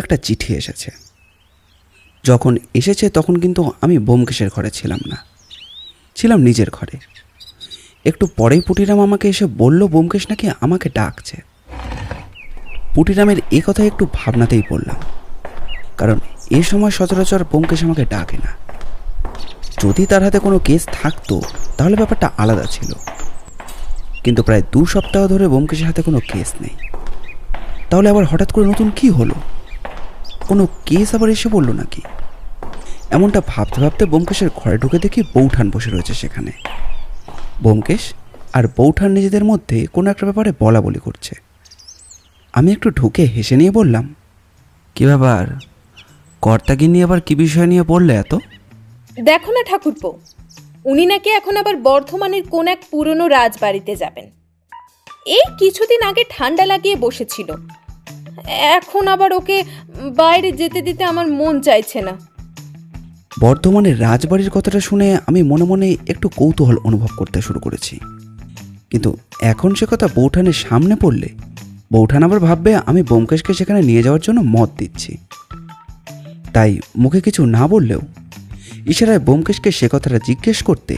একটা চিঠি এসেছে। যখন এসেছে তখন কিন্তু আমি ব্যোমকেশের ঘরে ছিলাম না, ছিলাম নিজের ঘরে। একটু পরেই পুটিরাম আমাকে এসে বলল ব্যোমকেশ নাকি আমাকে ডাকছে। পুটিরামের এ কথা একটু ভাবনাতেই পড়লাম, কারণ এ সময় সচরাচর ব্যোমকেশ আমাকে ডাকে না। যদি তার হাতে কোনো কেস থাকতো তাহলে ব্যাপারটা আলাদা ছিল, কিন্তু প্রায় 2 সপ্তাহ ধরে ব্যোমকেশের হাতে কোনো কেস নেই। তাহলে আবার হঠাৎ করে নতুন কি হলো? কোনো কেস আবার এসে বললো নাকি? এমনটা ভাবতে ভাবতে ব্যোমকেশের ঘরে ঢুকে দেখি বৌঠান বসে রয়েছে সেখানে। ব্যোমকেশ আর বৌঠান নিজেদের মধ্যে কোনো একটা ব্যাপারে বলা বলি করছে। আমি একটু ঢুকে হেসে নিয়ে বললাম, কী ব্যাপার, কর্তাকে নিয়ে আবার কী বিষয় নিয়ে পড়লে এত? দেখো না ঠাকুরপো, উনি নাকি এখন আবার বর্ধমানের কোন এক পুরনো রাজবাড়িতে যাবেন। এই কিছুদিন আগে ঠান্ডা লাগিয়ে বসেছিল, এখন আবার ওকে বাইরে যেতে দিতে আমার মন চাইছে না। বর্ধমানের রাজবাড়ির কথাটা শুনে আমি মনে মনে একটু কৌতূহল অনুভব করতে শুরু করেছি, কিন্তু এখন সে কথা বৌঠানের সামনে পড়লে বৌঠান আবার ভাববে আমি ব্যোমকেশকে সেখানে নিয়ে যাওয়ার জন্য মত দিচ্ছি। তাই মুখে কিছু না বললেও ইশারায় ব্যোমকেশকে সে কথাটা জিজ্ঞেস করতে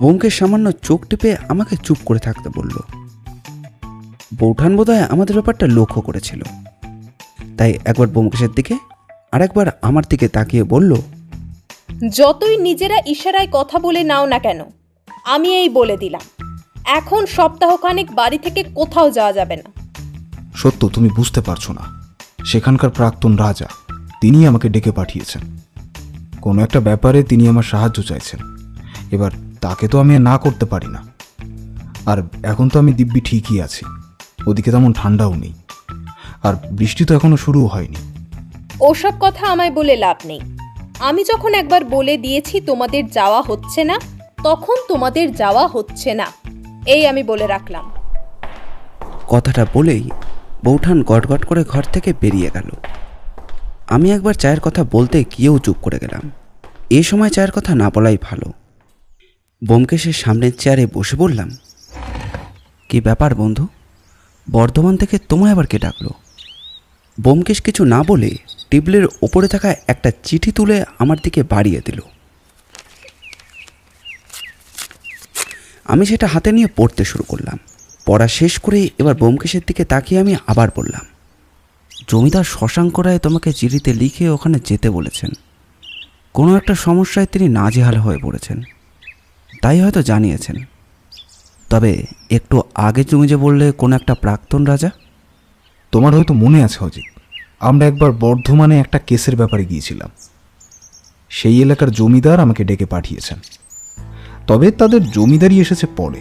ব্যোমকেশ সামান্য চোখ টিপে আমাকে চুপ করে থাকতে বলল। বৌঠান বোধহয় আমাদের ব্যাপারটা লক্ষ্য করেছিল, তাই একবার ব্যোমকেশের দিকে আর একবার আমার দিকে তাকিয়ে বলল, যতই নিজেরা ইশারায় কথা বলে নাও না কেন, আমি এই বলে দিলাম, এখন সপ্তাহখানেক বাড়ি থেকে কোথাও যাওয়া যাবে না। সত্য, তুমি বুঝতে পারছো না, সেখানকার প্রাক্তন রাজা তিনি আমাকে ডেকে পাঠিয়েছেন। কোনো একটা ব্যাপারে তিনি আমার সাহায্য চাইছেন। এবার তাকে তো আমি আর না করতে পারি না। আর এখন তো আমি দিব্যি ঠিকই আছি, ওদিকে তেমন ঠান্ডাও নেই, আর বৃষ্টি তো এখনো শুরু হয়নি। ওসব কথা আমায় বলে লাভ নেই। আমি যখন একবার বলে দিয়েছি তোমাদের যাওয়া হচ্ছে না, তখন তোমাদের যাওয়া হচ্ছে না, এই আমি বলে রাখলাম। কথাটা বলেই বৌঠান গটগট করে ঘর থেকে বেরিয়ে গেল। আমি একবার চায়ের কথা বলতে গিয়েও চুপ করে গেলাম। এ সময় চায়ের কথা না বলাই ভালো। ব্যোমকেশের সামনের চেয়ারে বসে বললাম, কি ব্যাপার বন্ধু, বর্ধমান থেকে তোমায় আবার কে ডাকলো? ব্যোমকেশ কিছু না বলে টেবিলের ওপরে থাকা একটা চিঠি তুলে আমার দিকে বাড়িয়ে দিল। আমি সেটা হাতে নিয়ে পড়তে শুরু করলাম। পড়া শেষ করে এবার ব্যোমকেশের দিকে তাকিয়ে আমি আবার বললাম, জমিদার শশাঙ্ক রায় তোমাকে চিঠিতে লিখে ওখানে যেতে বলেছেন। কোনো একটা সমস্যায় তিনি নাজেহাল হয়ে পড়েছেন, তাই হয়তো জানিয়েছেন। তবে একটু আগে তুমি যে বললে কোনো একটা প্রাক্তন রাজা, তোমার হয়তো মনে আছে অজিত, আমরা একবার বর্ধমানে একটা কেসের ব্যাপারে গিয়েছিলাম। সেই এলাকার জমিদার আমাকে ডেকে পাঠিয়েছেন। তবে তাদের জমিদারি এসেছে পরে।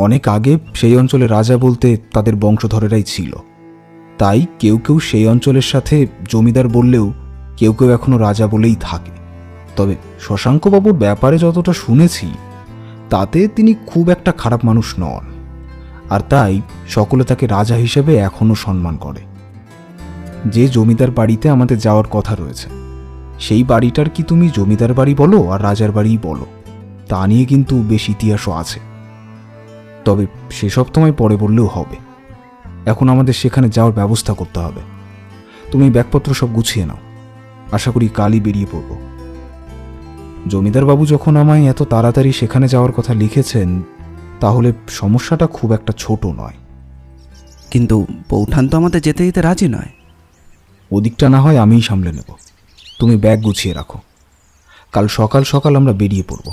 অনেক আগে সেই অঞ্চলে রাজা বলতে তাদের বংশধরেরাই ছিল। তাই কেউ কেউ সেই অঞ্চলের সাথে জমিদার বললেও কেউ কেউ এখনো রাজা বলেই থাকে। তবে শশাঙ্কবাবুর ব্যাপারে যতটা শুনেছি, তাতে তিনি খুব একটা খারাপ মানুষ নন, আর তাই সকলে তাকে রাজা হিসেবে এখনো সম্মান করে। যে জমিদার বাড়িতে আমাদের যাওয়ার কথা রয়েছে, সেই বাড়িটার কি তুমি জমিদার বাড়ি বলো আর রাজার বাড়িই বলো, তা নিয়ে কিন্তু বেশ ইতিহাসও আছে। তবে সেসব তোমায় পরে বললেও হবে। এখন আমাদের সেখানে যাওয়ার ব্যবস্থা করতে হবে। তুমি ব্যাগপত্র সব গুছিয়ে নাও, আশা করি কালই বেরিয়ে পড়ব। জমিদার বাবু যখন আমায় এত তাড়াতাড়ি সেখানে যাওয়ার কথা লিখেছেন, তাহলে সমস্যাটা খুব একটা ছোট নয়। কিন্তু বৌঠান তো আমাদের যেতে দিতে রাজি নয়। ওদিকটা না হয় আমিই সামলে নেব, তুমি ব্যাগ গুছিয়ে রাখো। কাল সকাল সকাল আমরা বেরিয়ে পড়ব।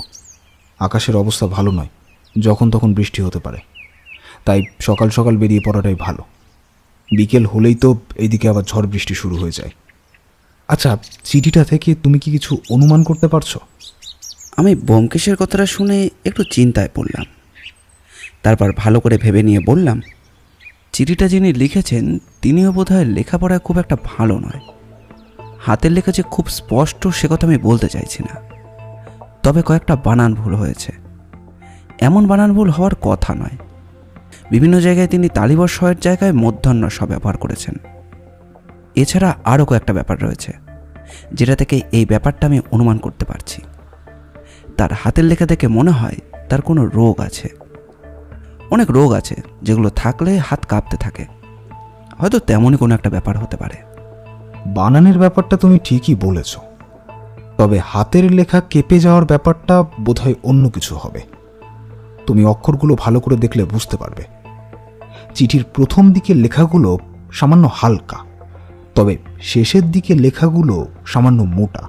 আকাশের অবস্থা ভালো নয়, যখন তখন বৃষ্টি হতে পারে, তাই সকাল সকাল বেরিয়ে পড়াটাই ভালো। বিকেল হলেই তো এইদিকে আবার ঝড় বৃষ্টি শুরু হয়ে যায়। আচ্ছা, চিঠিটা থেকে তুমি কি কিছু অনুমান করতে পারছো? আমি ব্যোমকেশের কথাটা শুনে একটু চিন্তায় পড়লাম। তারপর ভালো করে ভেবে নিয়ে বললাম, চিঠিটা যিনি লিখেছেন তিনিও বোধহয় লেখাপড়ায় খুব একটা ভালো নয়। হাতের লেখা যে খুব স্পষ্ট সে কথা আমি বলতে চাইছি না, তবে কয়েকটা বানান ভুল হয়েছে। এমন বানান ভুল হওয়ার কথা নয়। বিভিন্ন জায়গায় তিনি তালিবর্ষ এর জায়গায় মধ্যাহ্ন স ব্যবহার করেছেন। এছাড়া আরও কয়েকটা ব্যাপার রয়েছে, যেটা থেকে এই ব্যাপারটা আমি অনুমান করতে পারছি। তার হাতের লেখা দেখে মনে হয় তার কোনো রোগ আছে। অনেক রোগ আছে যেগুলো থাকলে হাত কাঁপতে থাকে, হয়তো তেমনই কোনো একটা ব্যাপার হতে পারে। বানানের ব্যাপারটা তুমি ঠিকই বলেছ, তবে হাতের লেখা কেঁপে যাওয়ার ব্যাপারটা বোধহয় অন্য কিছু হবে। তুমি অক্ষরগুলো ভালো করে দেখলে বুঝতে পারবে। চিঠির প্রথম দিকে লেখাগুলো সামান্য হালকা, তবে শেষের দিকে লেখাগুলো সামান্য মোটা।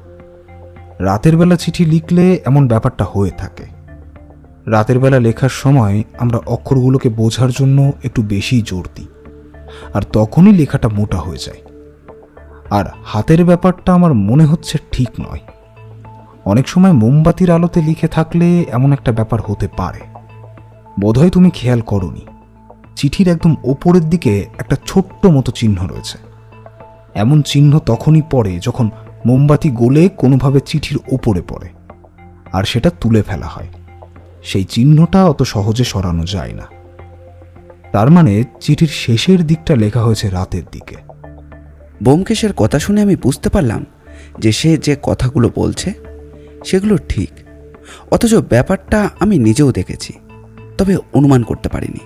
রাতের বেলা চিঠি লিখলে এমন ব্যাপারটা হয়ে থাকে। রাতের বেলা লেখার সময় আমরা অক্ষরগুলোকে বোঝার জন্য একটু বেশি জোর দিই, আর তখনই লেখাটা মোটা হয়ে যায়। আর হাতের ব্যাপারটা আমার মনে হচ্ছে ঠিক নয়। অনেক সময় মোমবাতির আলোতে লিখে থাকলে এমন একটা ব্যাপার হতে পারে। বোধহয় তুমি খেয়াল করোনি, চিঠির একদম ওপরের দিকে একটা ছোট্ট মতো চিহ্ন রয়েছে। এমন চিহ্ন তখনই পড়ে যখন মোমবাতি গলে কোনোভাবে চিঠির ওপরে পড়ে আর সেটা তুলে ফেলা হয়। সেই চিহ্নটা অত সহজে সরানো যায় না। তার মানে চিঠির শেষের দিকটা লেখা হয়েছে রাতের দিকে। ব্যোমকেশের কথা শুনে আমি বুঝতে পারলাম যে সে যে কথাগুলো বলছে সেগুলো ঠিক, অথচ ব্যাপারটা আমি নিজেও দেখেছি, তবে অনুমান করতে পারিনি।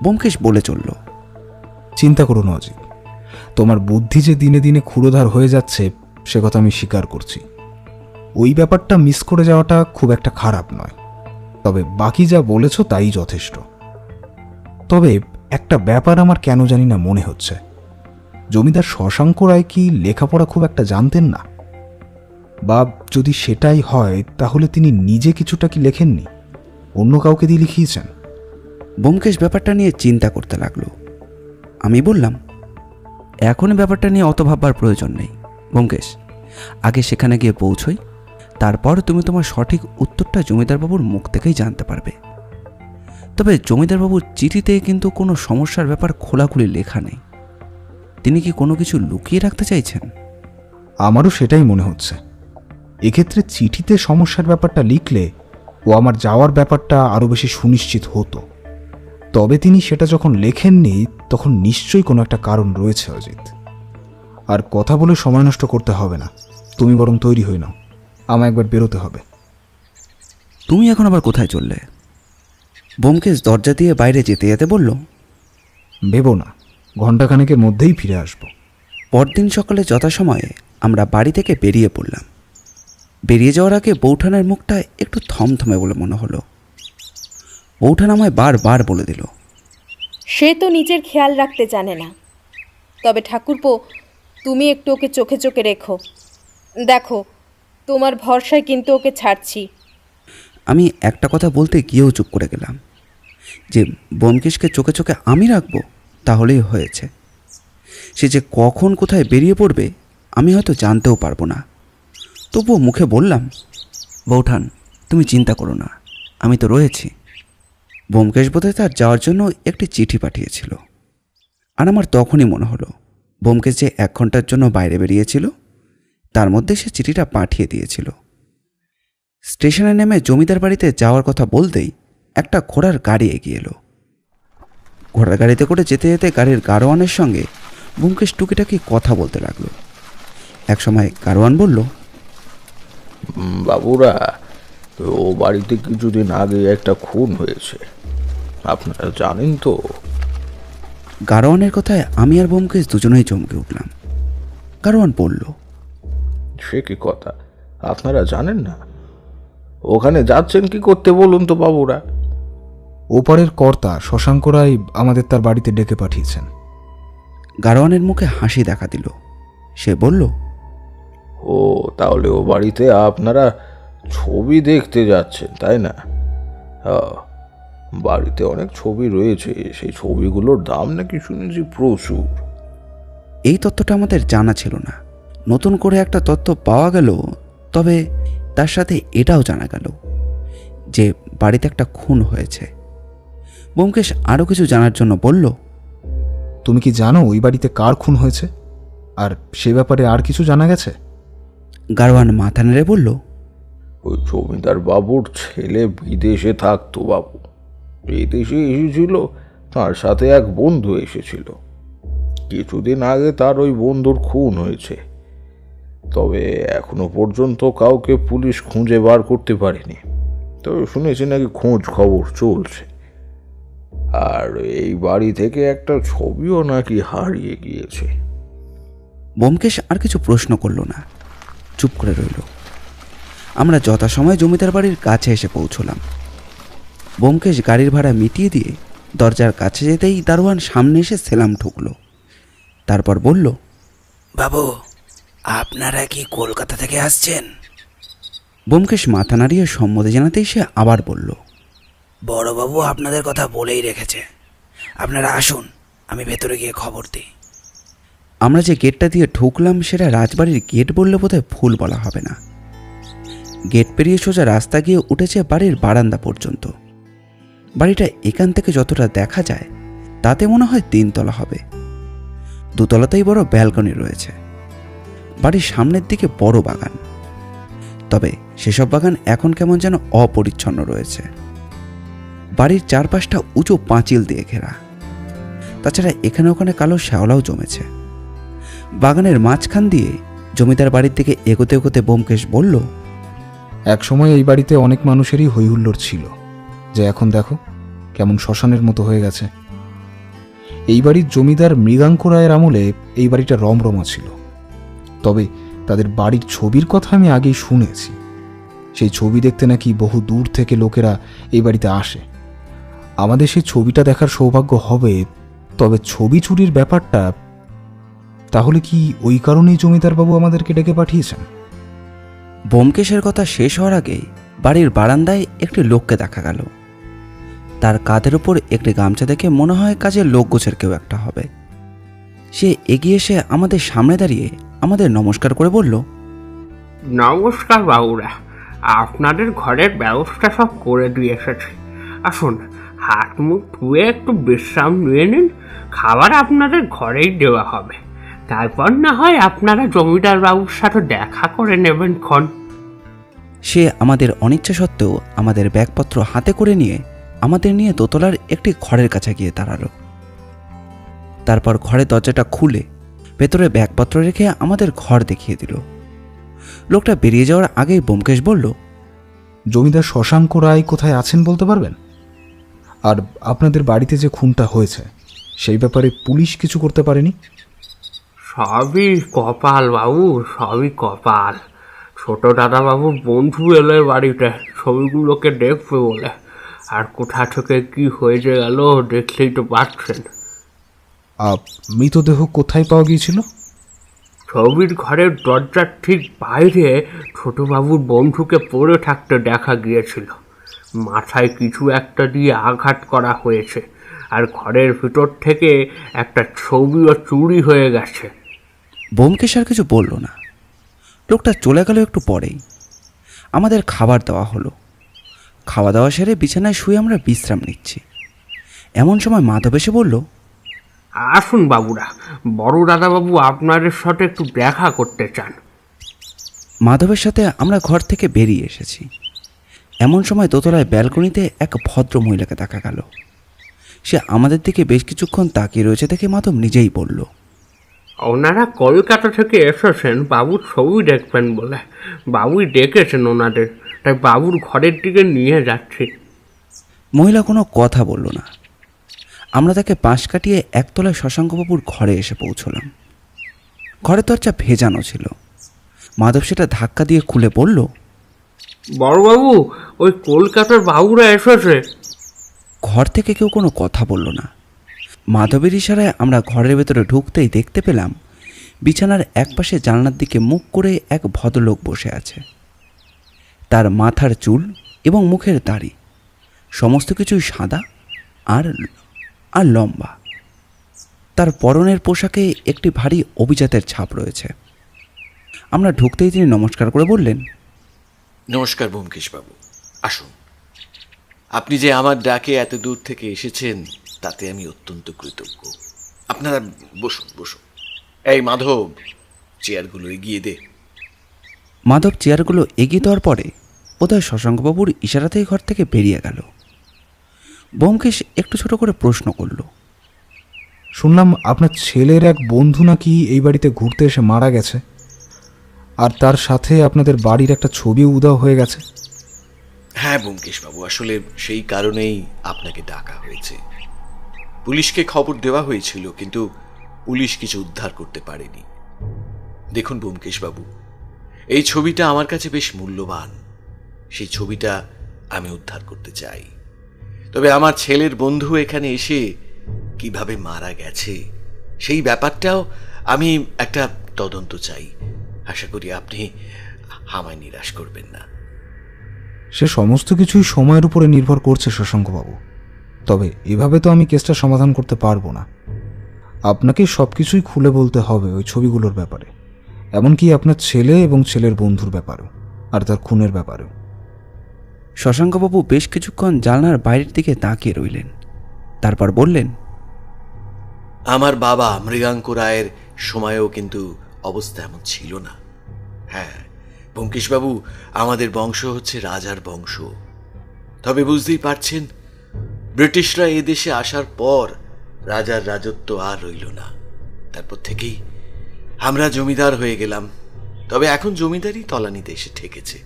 ব্যোমকেশ বলে চলল, চিন্তা করো না অজিত, তোমার বুদ্ধি যে দিনে দিনে ক্ষুরোধার হয়ে যাচ্ছে সে কথা আমি স্বীকার করছি। ওই ব্যাপারটা মিস করে যাওয়াটা খুব একটা খারাপ নয়, তবে বাকি যা বলেছ তাই যথেষ্ট। তবে একটা ব্যাপার আমার কেন জানি না মনে হচ্ছে, জমিদার শশাঙ্ক রায় কি লেখাপড়া খুব একটা জানতেন না? বা যদি সেটাই হয় তাহলে তিনি নিজে কিছুটা কি লেখেননি, অন্য কাউকে দিয়ে লিখিয়েছেন? ব্যোমকেশ ব্যাপারটা নিয়ে চিন্তা করতে লাগলো। আমি বললাম, এখন ব্যাপারটা নিয়ে অত ভাববার প্রয়োজন নেই ব্যোমকেশ, আগে সেখানে গিয়ে পৌঁছই, তারপর তুমি তোমার সঠিক উত্তরটা জমিদারবাবুর মুখ থেকেই জানতে পারবে। তবে জমিদারবাবুর চিঠিতে কিন্তু কোনো সমস্যার ব্যাপার খোলাখুলি লেখা নেই। তিনি কি কোনো কিছু লুকিয়ে রাখতে চাইছেন? আমারও সেটাই মনে হচ্ছে। এক্ষেত্রে চিঠিতে সমস্যার ব্যাপারটা লিখলে ও আমার যাওয়ার ব্যাপারটা আরও বেশি সুনিশ্চিত হতো। তবে তিনি সেটা যখন লেখেননি তখন নিশ্চয়ই কোনো একটা কারণ রয়েছে অজিত। আর কথা বলে সময় নষ্ট করতে হবে না, তুমি বরং তৈরি হয়ে নাও, আমায় একবার বেরোতে হবে। তুমি এখন আবার কোথায় চললে? ব্যোমকেশ দরজা দিয়ে বাইরে যেতে যেতে বলল, ভেবো না, ঘণ্টাখানেকের মধ্যেই ফিরে আসবো। পরদিন সকালে যথাসময়ে আমরা বাড়ি থেকে বেরিয়ে পড়লাম। বেরিয়ে যাওয়ার আগে বৌঠানের মুখটা একটু থমথমে বলে মনে হলো। বৌঠান আমায় বারবার বলে দিল, সে তো নিজের খেয়াল রাখতে জানে না। তবে ঠাকুরপো, তুমি একটু ওকে চোখে চোখে রেখো। দেখো, তোমার ভরসায় কিন্তু ওকে ছাড়ছি। আমি একটা কথা বলতে গিয়েও চুপ করে গেলাম, যে ব্যোমকেশকে চোখে চোখে আমি রাখবো তাহলেই হয়েছে। সে যে কখন কোথায় বেরিয়ে পড়বে আমি হয়তো জানতেও পারবো না। তবুও মুখে বললাম, বৌঠান তুমি চিন্তা করো না, আমি তো রয়েছি। ব্যোমকেশ বোধহয় তার যাওয়ার জন্য একটি চিঠি পাঠিয়েছিল। আর আমার তখনই মনে হলো ব্যোমকেশ যে 1 ঘন্টার জন্য বাইরে বেরিয়েছিল তার মধ্যে সে চিঠিটা পাঠিয়ে দিয়েছিল। স্টেশনে নেমে জমিদার বাড়িতে যাওয়ার কথা বলতেই একটা ঘোড়ার গাড়ি এগিয়ে এলো। ঘোড়ার গাড়িতে করে যেতে যেতে গাড়ির গাড়োয়ানের সঙ্গে ব্যোমকেশ টুকিটাকি কথা বলতে লাগলো। একসময় গাড়োয়ান বলল, বাবুরা, ও বাড়িতে কিছুদিন আগে একটা খুন হয়েছে, আপনারা জানেন তো? গাড়োয়ানের কথায় আমি আর ব্যোমকেশ দুজনেই চমকে উঠলাম। গাড়োয়ান বলল, সে কি কথা, আপনারা জানেন না? ওখানে যাচ্ছেন কি করতে বলুন তো বাবুরা? ওপারের কর্তা শশাঙ্ক রায় আমাদের তার বাড়িতে ডেকে পাঠিয়েছেন। গাড়োয়ানের মুখে হাসি দেখা দিল। সে বলল, ও তাহলে ও বাড়িতে আপনারা ছবি দেখতে যাচ্ছেন, তাই না? হ্যাঁ, বাড়িতে অনেক ছবি রয়েছে, সেই ছবিগুলোর দাম নাকি শুনেছি প্রচুর। এই তথ্যটা আমাদের জানা ছিল না। নতুন করে একটা তথ্য পাওয়া গেল। তবে তার সাথে এটাও জানা গেল যে বাড়িতে একটা খুন হয়েছে। ব্যোমকেশ আরও কিছু জানার জন্য বলল, তুমি কি জানো ওই বাড়িতে কার খুন হয়েছে? আর সে ব্যাপারে আর কিছু জানা গেছে? গাড়োয়ান মাথা নেড়ে বলল, ওই জমিদার বাবুর ছেলে বিদেশে থাকতো বাবু, এই দেশে এসেছিল, তার সাথে এক বন্ধু এসেছিল। কিছুদিন আগে তার ওই বন্ধুর খুন হয়েছে, তবে এখনো পর্যন্ত কাউকে পুলিশ খুঁজে বার করতে পারেনি। তবে শুনেছি নাকি খোঁজ খবর চলছে। আর এই বাড়ি থেকে একটা ছবিও নাকি হারিয়ে গিয়েছে। ব্যোমকেশ আর কিছু প্রশ্ন করলো না, চুপ করে রইল। আমরা যথাসময়ে জমিদার বাড়ির কাছে এসে পৌঁছলাম। ব্যোমকেশ গাড়ির ভাড়া মিটিয়ে দিয়ে দরজার কাছে যেতেই দারোয়ান সামনে এসে সেলাম ঠুকলো। তারপর বলল, বাবু, আপনারা কি কলকাতা থেকে আসছেন? ব্যোমকেশ মাথা নাড়িয়ে সম্মতি জানাতেই সে আবার বলল, বড়বাবু আপনাদের কথা বলেই রেখেছে, আপনারা আসুন, আমি ভেতরে গিয়ে খবর দিই। আমরা যে গেটটা দিয়ে ঢুকলাম সেটা রাজবাড়ির গেট বললে বোধহয় ভুল বলা হবে না। গেট পেরিয়ে সোজা রাস্তা গিয়ে উঠেছে বাড়ির বারান্দা পর্যন্ত। বাড়িটা এখান থেকে যতটা দেখা যায় তাতে মনে হয় 3 তলা হবে। 2 তলাতেই বড় ব্যালকনি রয়েছে। বাড়ির সামনের দিকে বড় বাগান, তবে সেসব বাগান এখন কেমন যেন অপরিচ্ছন্ন রয়েছে। বাড়ির চারপাশটা উঁচু পাঁচিল দিয়ে ঘেরা। তাছাড়া এখানে ওখানে কালো শ্যাওলাও জমেছে। বাগানের মাঝখান দিয়ে জমিদার বাড়ির দিকে এগোতে এগোতে ব্যোমকেশ বলল, এক সময় এই বাড়িতে অনেক মানুষেরই হইহুল্লোড় ছিল, যে এখন দেখো কেমন শ্মশানের মতো হয়ে গেছে। এই বাড়ির জমিদার মৃগাঙ্ক রায়ের আমলে এই বাড়িটা রমরমা ছিল। তবে তাদের বাড়ির ছবির কথা আমি আগেই শুনেছি। সেই ছবি দেখতে নাকি বহু দূর থেকে লোকেরা এই বাড়িতে আসে। আমাদের সেই ছবিটা দেখার সৌভাগ্য হবে। তবে ছবি চুরির ব্যাপারটা, তাহলে কি ওই কারণেই জমিদারবাবু আমাদেরকে ডেকে পাঠিয়েছেন? ব্যোমকেশের কথা শেষ হওয়ার আগেই বাড়ির বারান্দায় একটি লোককে দেখা গেল। তার কাঁধের উপর একটি গামছা দেখে মনে হয় কাজের লোক গোছের কেউ একটা হবে। সে এগিয়ে এসে আমাদের সামনে দাঁড়িয়ে আমাদের নমস্কার করে বলল, নমস্কার বাবুরা, আপনাদের ঘরের ব্যবস্থা সব করে দিয়ে এসেছি। আসুন, হাত মুখ ধুয়ে একটু বিশ্রাম নিয়ে নিন। খাবার আপনাদের ঘরেই দেওয়া হবে। তারপর না হয় আপনারা জমিদার বাবুর সাথে দেখা করে নেবেন ক্ষণ। সে আমাদের অনিচ্ছা সত্ত্বেও আমাদের ব্যাগপত্র হাতে করে নিয়ে আমাদের নিয়ে দোতলার একটি ঘরের কাছে গিয়ে দাঁড়ালো। তারপর ঘরের দরজাটা খুলে ভেতরে ব্যাগপত্র রেখে আমাদের ঘর দেখিয়ে দিল। লোকটা বেরিয়ে যাওয়ার আগেই ব্যোমকেশ বলল, জমিদার শশাঙ্ক রায় কোথায় আছেন বলতে পারবেন? আর আপনাদের বাড়িতে যে খুনটা হয়েছে সেই ব্যাপারে পুলিশ কিছু করতে পারেনি? সবই কপাল বাবু, সবই কপাল। ছোট দাদা বাবুর বন্ধু এলো এ বাড়িতে ছবিগুলোকে দেখবে বলে, আর কোথা থেকে কি হয়ে গেল দেখলেই তো পাচ্ছেন। মৃতদেহ কোথায় পাওয়া গিয়েছিল? ছবির ঘরের দরজার ঠিক বাইরে ছোটবাবুর বন্ধুকে পড়ে থাকতে দেখা গিয়েছিল। মাথায় কিছু একটা দিয়ে আঘাত করা হয়েছে, আর ঘরের ভিতর থেকে একটা ছবিও চুরি হয়ে গেছে। ব্যোমকেশ আর কিছু বলল না। লোকটা চলে গেল একটু পরেই। আমাদের খাবার দেওয়া হলো। খাওয়া দাওয়া সেরে বিছানায় শুয়ে আমরা বিশ্রাম নিচ্ছি। এমন সময় মাধব এসে বলল, আসুন বাবুরা, বড় দাদাবাবু আপনাদের সাথে একটু দেখা করতে চান। মাধবের সাথে আমরা ঘর থেকে বেরিয়ে এসেছি। এমন সময় দোতলায় ব্যালকনিতে এক ভদ্র মহিলাকে দেখা গেল। সে আমাদের দিকে বেশ কিছুক্ষণ তাকিয়ে রয়েছে দেখে মাধব নিজেই বলল, ওনারা কলকাতা থেকে এসেছেন বাবুর ছবি দেখবেন বলে। বাবুই ডেকেছেন ওনাদের, তাই বাবুর ঘরের দিকে নিয়ে যাচ্ছি। মহিলা কোনো কথা বলল না। আমরা তাকে পাশ কাটিয়ে একতলায় শশাঙ্কবাবুর ঘরে এসে পৌঁছলাম। ঘরের দরজা ভেজানো ছিল। মাধব সেটা ধাক্কা দিয়ে খুলে বলল, বড়বাবু, ওই কলকাতার বাবুরা এসেছে। ঘর থেকে কেউ কোনো কথা বলল না। মাধবের ইশারায় আমরা ঘরের ভেতরে ঢুকতেই দেখতে পেলাম বিছানার একপাশে জানলার দিকে মুখ করে এক ভদ্রলোক বসে আছে। তার মাথার চুল এবং মুখের দাড়ি সমস্ত কিছুই সাদা আর আর লম্বা। তার পরনের পোশাকে একটি ভারী অভিজাতের ছাপ রয়েছে। আমরা ঢুকতেই তিনি নমস্কার করে বললেন, নমস্কার ব্যোমকেশবাবু, আসুন। আপনি যে আমার ডাকে এত দূর থেকে এসেছেন তাতে আমি অত্যন্ত কৃতজ্ঞ। আপনারা বসুন বসুন। এই মাধব, চেয়ারগুলো এগিয়ে দে। মাধব চেয়ারগুলো এগিয়ে দেওয়ার পরে বোধহয় শশাঙ্কবাবুর ইশারাতেই ঘর থেকে বেরিয়ে গেল। ব্যোমকেশ একটু ছোট করে প্রশ্ন করল, শুনলাম আপনার ছেলের এক বন্ধু নাকি এই বাড়িতে ঘুরতে এসে মারা গেছে, আর তার সাথে আপনাদের বাড়ির একটা ছবিও উধাও হয়ে গেছে। হ্যাঁ ব্যোমকেশবাবু, আসলে সেই কারণেই আপনাকে ডাকা হয়েছে। পুলিশকে খবর দেওয়া হয়েছিল, কিন্তু পুলিশ কিছু উদ্ধার করতে পারেনি। দেখুন ব্যোমকেশবাবু, এই ছবিটা আমার কাছে বেশ মূল্যবান। সেই ছবিটা আমি উদ্ধার করতে চাই। তবে আমার ছেলের বন্ধু এখানে এসে কিভাবে মারা গেছে সেই ব্যাপারটাও আমি একটা তদন্ত চাই। আশা করি আপনি আমায় নিরাশ করবেন না। সে সমস্ত কিছুই সময়ের উপরে নির্ভর করছে শশাঙ্কবাবু। তবে এভাবে তো আমি কেসটা সমাধান করতে পারবো না। আপনাকে সব কিছুই খুলে বলতে হবে ওই ছবিগুলোর ব্যাপারে, এমনকি আপনার ছেলে এবং ছেলের বন্ধুর ব্যাপারেও, আর তার খুনের ব্যাপারেও। শশাঙ্কবাবু বেশ কিছুক্ষণ জানলার বাইরের দিকে তাকিয়ে রইলেন, তারপর বললেন, আমার বাবা মৃগাঙ্ক রায়ের সময়েও কিন্তু অবস্থা এমন ছিল না। হ্যাঁ ব্যোমকেশবাবু, আমাদের বংশ হচ্ছে রাজার বংশ। তবে বুঝতেই পারছেন, ব্রিটিশরা এদেশে আসার পর রাজার রাজত্ব আর রইল না। তারপর থেকেই আমরা জমিদার হয়ে গেলাম। তবে এখন জমিদারি তলানিতে এসে ঠেকেছে।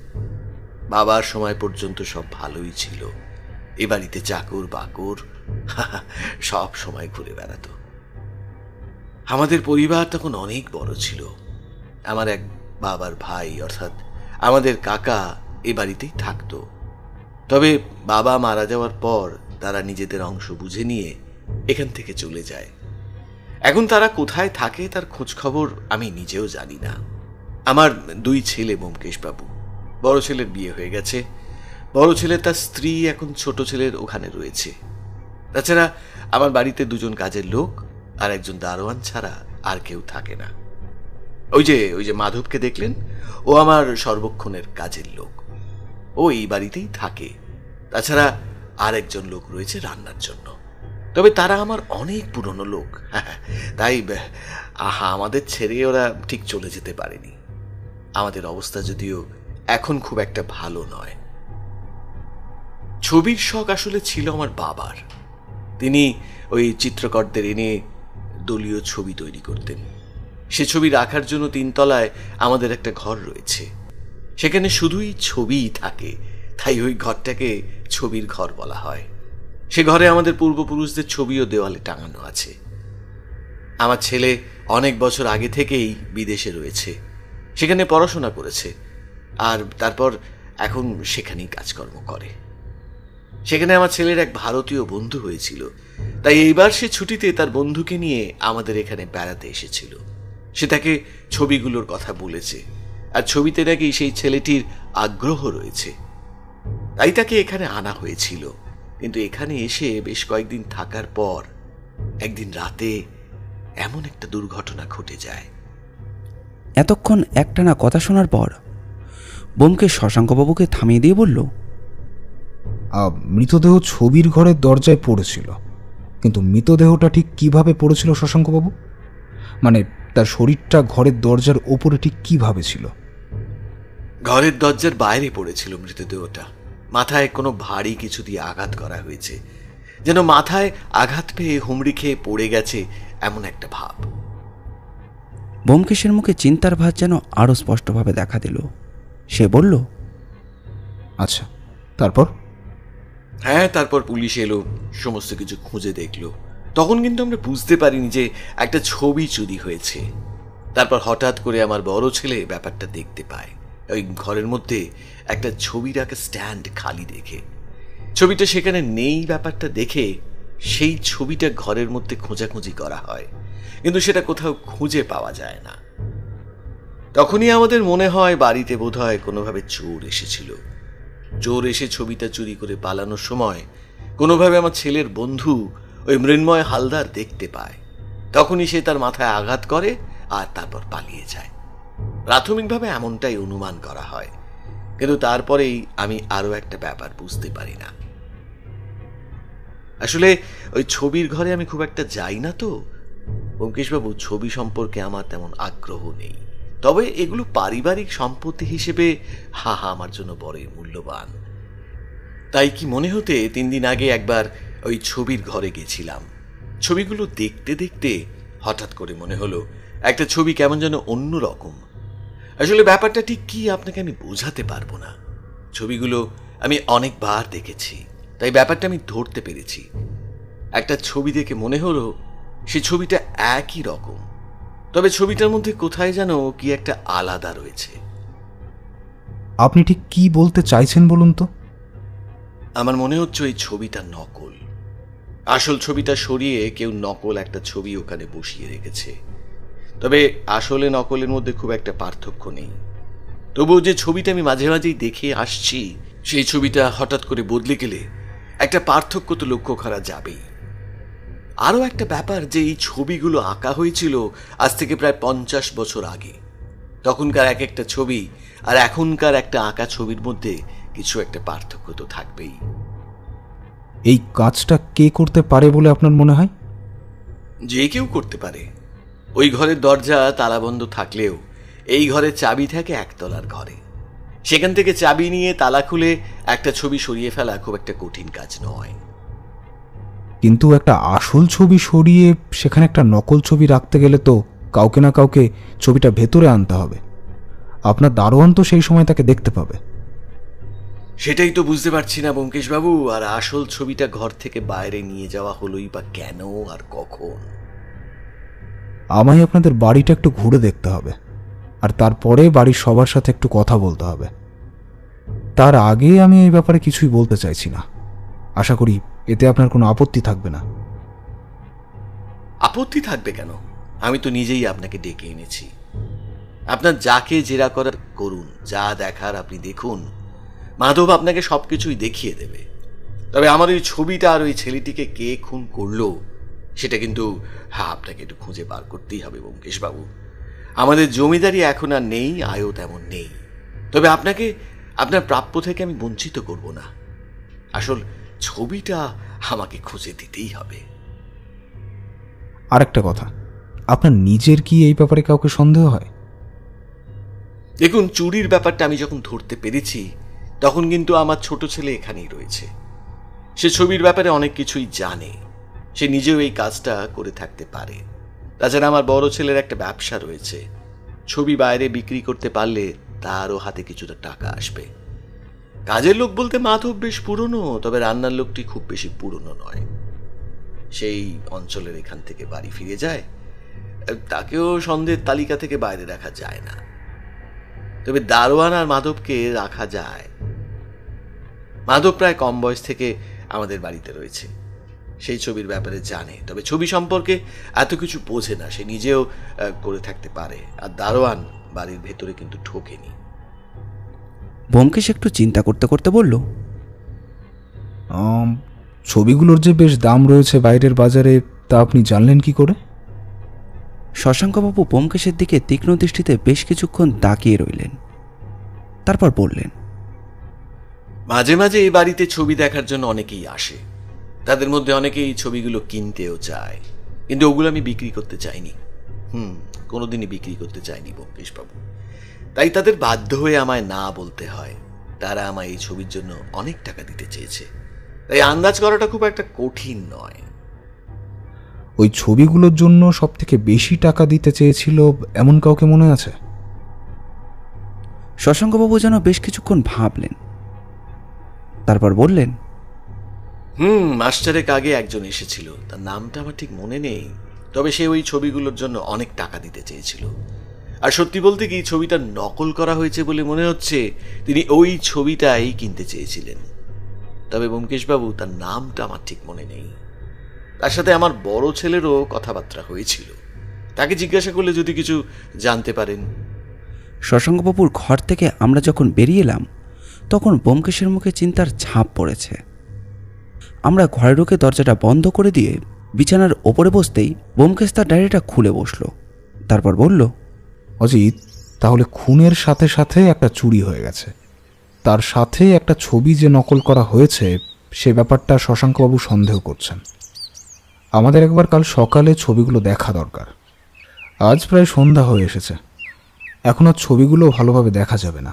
বাবার সময় পর্যন্ত সব ভালোই ছিল। এ বাড়িতে চাকর বাকর সব সময় ঘুরে বেড়াতো। আমাদের পরিবার তখন অনেক বড় ছিল। আমার এক বাবার ভাই অর্থাৎ আমাদের কাকা এ বাড়িতেই থাকতো। তবে বাবা মারা যাওয়ার পর তারা নিজেদের অংশ বুঝে নিয়ে এখান থেকে চলে যায়। এখন তারা কোথায় থাকে তার খোঁজ খবর আমি নিজেও জানি না। আমার 2 ছেলে ব্যোমকেশবাবু। বড় ছেলের বিয়ে হয়ে গেছে। বড় ছেলে তার স্ত্রী এখন ছোট ছেলের ওখানে রয়েছে। তাছাড়া আমার বাড়িতে 2 জন কাজের লোক আর একজন দারোয়ান ছাড়া আর কেউ থাকে না। ওই যে মাধবকে দেখলেন, ও আমার সর্বক্ষণের কাজের লোক। ও এই বাড়িতেই থাকে। তাছাড়া আর একজন লোক রয়েছে রান্নার জন্য। তবে তারা আমার অনেক পুরনো লোক। তাই আমাদের ছেড়ে ওরা ঠিক চলে যেতে পারেনি। আমাদের অবস্থা যদিও এখন খুব একটা ভালো নয়। ছবির শখ আসলে ছিল আমার বাবার। তিনি ওই চিত্রকরদের এনে দলীয় ছবি তৈরি করতেন। সে ছবি রাখার জন্য 3 তলায় আমাদের একটা ঘর রয়েছে। সেখানে শুধুই ছবিই থাকে, তাই ওই ঘরটাকে ছবির ঘর বলা হয়। সে ঘরে আমাদের পূর্বপুরুষদের ছবিও দেওয়ালে টাঙানো আছে। আমার ছেলে অনেক বছর আগে থেকেই বিদেশে রয়েছে, সেখানে পড়াশোনা করেছে, আর তারপর এখন সেখানেই কাজকর্ম করে। সেখানে আমার ছেলের এক ভারতীয় বন্ধু হয়েছিল, তাই এইবার সে ছুটিতে তার বন্ধুকে নিয়ে আমাদের এখানে বেড়াতে এসেছিল। সে তাকে ছবিগুলোর কথা বলেছে, আর ছবিতে নাকি সেই ছেলেটির আগ্রহ রয়েছে, তাই তাকে এখানে আনা হয়েছিল। কিন্তু এখানে এসে বেশ কয়েকদিন থাকার পর একদিন রাতে এমন একটা দুর্ঘটনা ঘটে যায়। এতক্ষণ একটানা কথা শোনার পর ব্যোমকেশ শশাঙ্কবাবুকে থামিয়ে দিয়ে বলল, মৃতদেহ ছবির ঘরের দরজায় পড়েছিল, কিন্তু মৃতদেহটা ঠিক কিভাবে পড়েছিল শশাঙ্কবাবু? মানে তার শরীরটা ঘরের দরজার ওপরে ঠিক কিভাবে ছিল? ঘরের দরজার বাইরে পড়েছিল মৃতদেহটা। মাথায় কোনো ভারী কিছু দিয়ে আঘাত করা হয়েছে, যেন মাথায় আঘাত পেয়ে হুমড়ি খেয়ে পড়ে গেছে এমন একটা ভাব। ব্যোমকেশের মুখে চিন্তার ভাঁজ যেন আরও স্পষ্টভাবে দেখা দিল। সে বলল, আচ্ছা, তারপর? হ্যাঁ, তারপর পুলিশ এলো, সমস্ত কিছু খুঁজে দেখলো। তখন কিন্তু আমরা বুঝতে পারিনি যে একটা ছবি চুরি হয়েছে। তারপর হঠাৎ করে আমার বড় ছেলে ব্যাপারটা দেখতে পায়। ওই ঘরের মধ্যে একটা ছবি রাখা স্ট্যান্ড খালি দেখে। ছবিটা সেখানে নেই ব্যাপারটা দেখে সেই ছবিটা ঘরের মধ্যে খোঁজাখুঁজি করা হয়, কিন্তু সেটা কোথাও খুঁজে পাওয়া যায় না। তখনই আমাদের মনে হয় বাড়িতে বোধহয় কোনোভাবে চোর এসেছিল। চোর এসে ছবিটা চুরি করে পালানোর সময় কোনোভাবে আমার ছেলের বন্ধু ওই মৃন্ময় হালদার দেখতে পায়। তখনই সে তার মাথায় আঘাত করে আর তারপর পালিয়ে যায়। প্রাথমিকভাবে এমনটাই অনুমান করা হয়, কিন্তু তারপরেই আমি আরো একটা ব্যাপার বুঝতে পারি না। আসলে ওই ছবির ঘরে আমি খুব একটা যাই না তো ব্যোমকেশবাবু, ছবি সম্পর্কে আমার তেমন আগ্রহ নেই। তবে এগুলো পারিবারিক সম্পত্তি হিসেবে আমার জন্য বড়ই মূল্যবান। তাই কি মনে হতে 3 দিন আগে একবার ওই ছবির ঘরে গেছিলাম। ছবিগুলো দেখতে দেখতে হঠাৎ করে মনে হলো একটা ছবি কেমন যেন অন্য রকম। আসলে ব্যাপারটা ঠিক কি আপনাকে আমি বোঝাতে পারবো না। ছবিগুলো আমি অনেকবার দেখেছি, তাই ব্যাপারটা আমি ধরতে পেরেছি। একটা ছবি দেখে মনে হলো সে ছবিটা একই রকম, তবে ছবিটার মধ্যে কোথায় যেন কি একটা আলাদা রয়েছে। আপনি ঠিক কি বলতে চাইছেন বলুন তো? আমার মনে হচ্ছে ওই ছবিটা নকল। আসল ছবিটা সরিয়ে কেউ নকল একটা ছবি ওখানে বসিয়ে রেখেছে। তবে আসলে নকলের মধ্যে খুব একটা পার্থক্য নেই। তবুও যে ছবিটা আমি মাঝে মাঝেই দেখে আসছি, সেই ছবিটা হঠাৎ করে বদলে গেলে একটা পার্থক্য তো লক্ষ্য করা যাবেই। আরও একটা ব্যাপার যে এই ছবিগুলো আঁকা হয়েছিল আজ থেকে প্রায় 50 বছর আগে। তখনকার এক একটা ছবি আর এখনকার একটা আঁকা ছবির মধ্যে কিছু একটা পার্থক্য তো থাকবেই। এই কাজটা কে করতে পারে বলে আপনার মনে হয়? যে কেউ করতে পারে। ওই ঘরের দরজা তালাবন্ধ থাকলেও এই ঘরের চাবি থাকে একতলার ঘরে। সেখান থেকে চাবি নিয়ে তালা খুলে একটা ছবি সরিয়ে ফেলা খুব একটা কঠিন কাজ নয়। কিন্তু একটা আসল ছবি সরিয়ে সেখানে একটা নকল ছবি রাখতে গেলে তো কাউকে না কাউকে ছবিটা ভেতরে আনতে হবে। আপনার দারোয়ান তো সেই সময় তাকে দেখতে পাবে। সেটাই তো বুঝতে পারছি না ব্যোমকেশবাবু। আর আসল ছবিটা ঘর থেকে বাইরে নিয়ে যাওয়া হলোই বা কেন আর কখন? আমায় আপনাদের বাড়িটা একটু ঘুরে দেখতে হবে, আর তারপরে বাড়ির সবার সাথে একটু কথা বলতে হবে। তার আগে আমি এই ব্যাপারে কিছুই বলতে চাইছি না। আশা করি এতে আপনার কোনো আপত্তি থাকবে না। আপত্তি থাকবে কেন? আমি তো নিজেই আপনাকে ডেকে এনেছি। আপনার যাকে জেরা করার করুন, যা দেখার আপনি দেখুন। মাধব আপনাকে সবকিছুই দেখিয়ে দেবে। তবে আমার ওই ছবিটা আর ওই ছেলেটিকে কে খুন করলো সেটা কিন্তু আপনাকে একটু খুঁজে বার করতেই হবে ব্যোমকেশবাবু। আমাদের জমিদারি এখন আর নেই, আয়ও তেমন নেই। তবে আপনাকে আপনার প্রাপ্য থেকে আমি বঞ্চিত করব না। আসল ছবিটা আমাকে খুঁজে দিতেই হবে। আর একটা কথা, আপনার নিজের কি এই ব্যাপারে কাউকে সন্দেহ হয়? দেখুন, চুরির ব্যাপারটা আমি যখন ধরতে পেরেছি তখন কিন্তু আমার ছোট ছেলে এখানেই রয়েছে। সে ছবির ব্যাপারে অনেক কিছুই জানে। সে নিজেও এই কাজটা করে থাকতে পারে। তাছাড়া আমার বড় ছেলের একটা ব্যবসা রয়েছে। ছবি বাইরে বিক্রি করতে পারলে তারও হাতে কিছুটা টাকা আসবে। কাজের লোক বলতে মাধব বেশ পুরনো, তবে রান্নার লোকটি খুব বেশি পুরনো নয়। সেই অঞ্চলের এখান থেকে বাড়ি ফিরে যায়। তাকেও সন্দেহের তালিকা থেকে বাইরে রাখা যায় না। তবে দারোয়ান আর মাধবকে রাখা যায়। মাধব প্রায় কম বয়স থেকে আমাদের বাড়িতে রয়েছে। সেই ছবির ব্যাপারে জানে, তবে ছবি সম্পর্কে এত কিছু বোঝে না। সে নিজেও করে থাকতে পারে। আর দারোয়ান বাড়ির ভেতরে কিন্তু ঢোকেনি। ব্যোমকেশ একটু চিন্তা করতে করতে বলল, ছবিগুলোর যে বেশ দাম রয়েছে বাইরের বাজারে, তা আপনি জানলেন কি করে? শশাঙ্কবাবু ব্যোমকেশের দিকে তীক্ষ্ণ দৃষ্টিতে বেশ কিছুক্ষণ তাকিয়ে রইলেন। তারপর বললেন, মাঝে মাঝে এই বাড়িতে ছবি দেখার জন্য অনেকেই আসে। তাদের মধ্যে অনেকেই ছবিগুলো কিনতেও চায়, কিন্তু ওগুলো আমি বিক্রি করতে চাইনি। কোনোদিনই বিক্রি করতে চাইনি ব্যোমকেশবাবু। তাই তাদের বাধ্য হয়ে আমায় না বলতে হয়। তারা আমায় এই ছবির জন্য অনেক টাকা দিতে চেয়েছে। তাই আন্দাজ করাটা খুব একটা কঠিন নয়। ওই ছবিগুলোর জন্য সব থেকে বেশি টাকা দিতে চেয়েছিল এমন কাউকে মনে আছে? শশাঙ্কবাবু যেন বেশ কিছুক্ষণ ভাবলেন। তারপর বললেন, মাস্টারের আগে একজন এসেছিল। তার নামটা আমার ঠিক মনে নেই, তবে সে ওই ছবিগুলোর জন্য অনেক টাকা দিতে চেয়েছিল। আর সত্যি বলতে কি, ছবিটা নকল করা হয়েছে বলে মনে হচ্ছে তিনি ওই ছবিটাই কিনতে চেয়েছিলেন। তবে ব্যোমকেশবাবু, তার নামটা আমার ঠিক মনে নেই। তার সাথে আমার বড় ছেলেরও কথাবার্তা হয়েছিল। তাকে জিজ্ঞাসা করলে যদি কিছু জানতে পারেন। শশাঙ্কবাবুর ঘর থেকে আমরা যখন বেরিয়ে এলাম তখন ব্যোমকেশের মুখে চিন্তার ছাপ পড়েছে। আমরা ঘরে ঢুকে দরজাটা বন্ধ করে দিয়ে বিছানার ওপরে বসতেই ব্যোমকেশ তার ডায়েরিটা খুলে বসল। তারপর বলল, অজিত, তাহলে খুনের সাথে সাথে একটা চুরি হয়ে গেছে। তার সাথে একটা ছবি যে নকল করা হয়েছে সে ব্যাপারটা শশাঙ্কবাবু সন্দেহ করছেন। আমাদের একবার কাল সকালে ছবিগুলো দেখা দরকার। আজ প্রায় সন্ধ্যা হয়ে এসেছে, এখন আর ছবিগুলো ভালোভাবে দেখা যাবে না।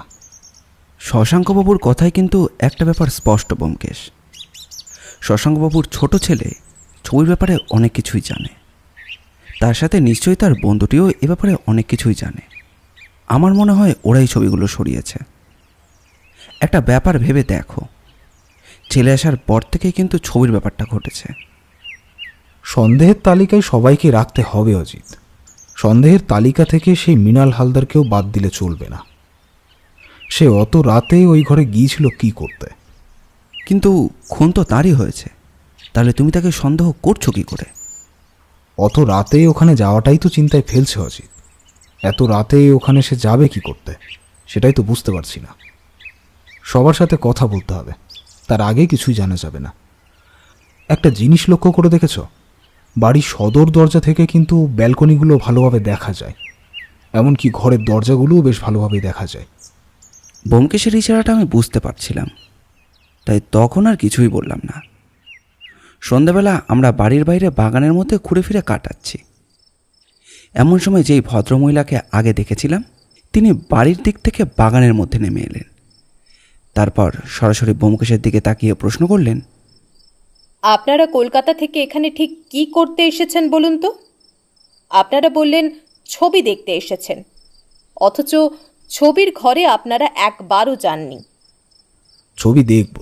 শশাঙ্কবাবুর কথায় কিন্তু একটা ব্যাপার স্পষ্ট ব্যোমকেশ। শশাঙ্কবাবুর ছোট ছেলে ছবির ব্যাপারে অনেক কিছুই জানে। তার সাথে নিশ্চয়ই তার বন্ধুটিও এ ব্যাপারে অনেক কিছুই জানে। আমার মনে হয় ওরাই ছবিগুলো সরিয়েছে। একটা ব্যাপার ভেবে দেখো, ছেলে আসার পর থেকেই কিন্তু ছবির ব্যাপারটা ঘটেছে। সন্দেহের তালিকায় সবাইকে রাখতে হবে অজিত। সন্দেহের তালিকা থেকে সেই মৃণাল হালদারকেও বাদ দিলে চলবে না। সে অত রাতে ওই ঘরে গিয়েছিল কি করতে? কিন্তু খুন তো তারই হয়েছে, তাহলে তুমি তাকে সন্দেহ করছো কি করে? অত রাতে ওখানে যাওয়াটাই তো চিন্তায় ফেলছে অজিত। এত রাতে ওখানে সে যাবে কি করতে সেটাই তো বুঝতে পারছি না। সবার সাথে কথা বলতে হবে, তার আগে কিছুই জানা যাবে না। একটা জিনিস লক্ষ্য করে দেখেছ, বাড়ির সদর দরজা থেকে কিন্তু ব্যালকনিগুলো ভালোভাবে দেখা যায়, এমনকি ঘরের দরজাগুলোও বেশ ভালোভাবে দেখা যায়। ব্যোমকেশের ইশারাটা আমি বুঝতে পারছিলাম, তাই তখন আর কিছুই বললাম না। সন্ধ্যাবেলা আমরা বাড়ির বাইরে বাগানের মধ্যে ঘুরে ফিরে কাটাচ্ছি। এমন সময় যেই ভদ্রমহিলাকে আগে দেখেছিলাম তিনি বাড়ির দিক থেকে বাগানের মধ্যে নেমে এলেন। তারপর সরাসরি ব্যোমকেশের দিকে তাকিয়ে প্রশ্ন করলেন, আপনারা কলকাতা থেকে এখানে ঠিক কি করতে এসেছেন বলুন তো? আপনারা বললেন ছবি দেখতে এসেছেন, অথচ ছবির ঘরে আপনারা একবারও যাননি। ছবি দেখব,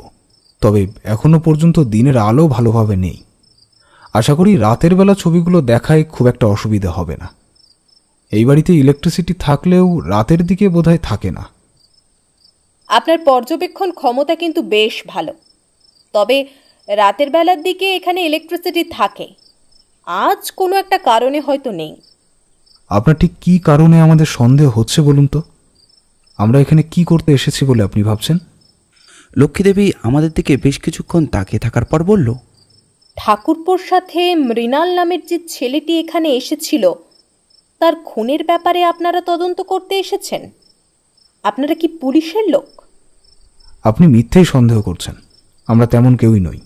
তবে এখনো পর্যন্ত দিনের আলো ভালোভাবে নেই। আশা করি রাতের বেলা ছবিগুলো দেখায় খুব একটা অসুবিধা হবে না। এই বাড়িতে ইলেকট্রিসিটি থাকলেও রাতের দিকে বোধহয় থাকে না। আপনার পর্যবেক্ষণ ক্ষমতা কিন্তু বেশ ভালো, তবে রাতের বেলার দিকে এখানে ইলেকট্রিসিটি থাকে, আজ কোনো একটা কারণে হয়তো নেই। আপনার ঠিক কী কারণে আমাদের সন্দেহ হচ্ছে বলুন তো? আমরা এখানে কি করতে এসেছি বলে আপনি ভাবছেন? লক্ষ্মীদেবী আমাদের দিকে বেশ কিছুক্ষণ তাকিয়ে থাকার পর বলল, ঠাকুরপোর সাথে মৃণাল নামের যে ছেলেটি এখানে এসেছিল তার খুনের ব্যাপারে আপনারা তদন্ত করতে এসেছেন? আপনারা কি পুলিশের লোক? আপনি মিথ্যেই সন্দেহ করছেন, আমরা তেমন কেউই নই।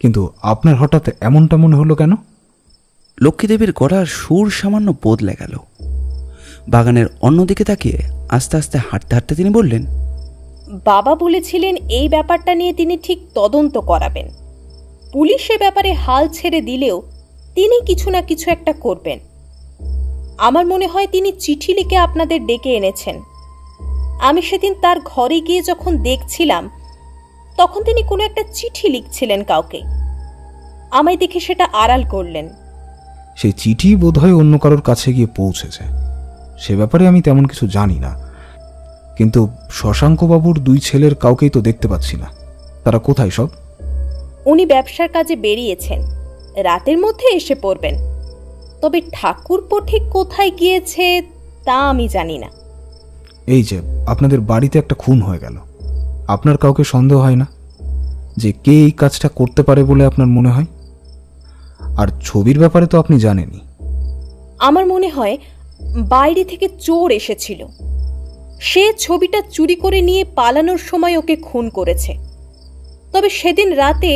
কিন্তু আপনার হঠাৎ এমনটা মনে হলো কেন? লক্ষ্মীদেবীর গলার সুর সামান্য বদলে গেল। বাগানের অন্যদিকে তাকিয়ে আস্তে আস্তে হাঁটতে হাঁটতে তিনি বললেন, বাবা বলেছিলেন এই ব্যাপারটা নিয়ে তিনি ঠিক তদন্ত করাবেন। পুলিশ এ ব্যাপারে হাল ছেড়ে দিলেও তিনি কিছু না কিছু একটা করবেন। আমার মনে হয় তিনি চিঠি লিখে আপনাদের ডেকে এনেছেন। আমি সেদিন তার ঘরে গিয়ে যখন দেখছিলাম তখন তিনি কোনো একটা চিঠি লিখছিলেন কাউকে, আমায় দেখে সেটা আড়াল করলেন। সেই চিঠি বোধহয় অন্য কারোর কাছে গিয়ে পৌঁছেছে, সে ব্যাপারে আমি তেমন কিছু জানি না। কিন্তু শশাঙ্কবাবুর দুই ছেলের কাউকেই তো দেখতে পাচ্ছি না, তারা কোথায় সব? উনি ব্যবসার কাজে বেরিয়েছেন, রাতের মধ্যে এসে পড়বেন। তবে ঠাকুরপো ঠিক কোথায় গিয়েছে তা আমি জানি না। এই যে আপনাদের বাড়িতে একটা খুন হয়ে গেল, আপনার কাউকে সন্দেহ হয় না যে কে এই কাজটা করতে পারে বলে আপনার মনে হয়? আর ছবির ব্যাপারে তো আপনি জানেনই। আমার মনে হয় বাইরে থেকে চোর এসেছিল, সে ছবিটা চুরি করে নিয়ে পালানোর সময় ওকে খুন করেছে। তবে সেদিন রাতে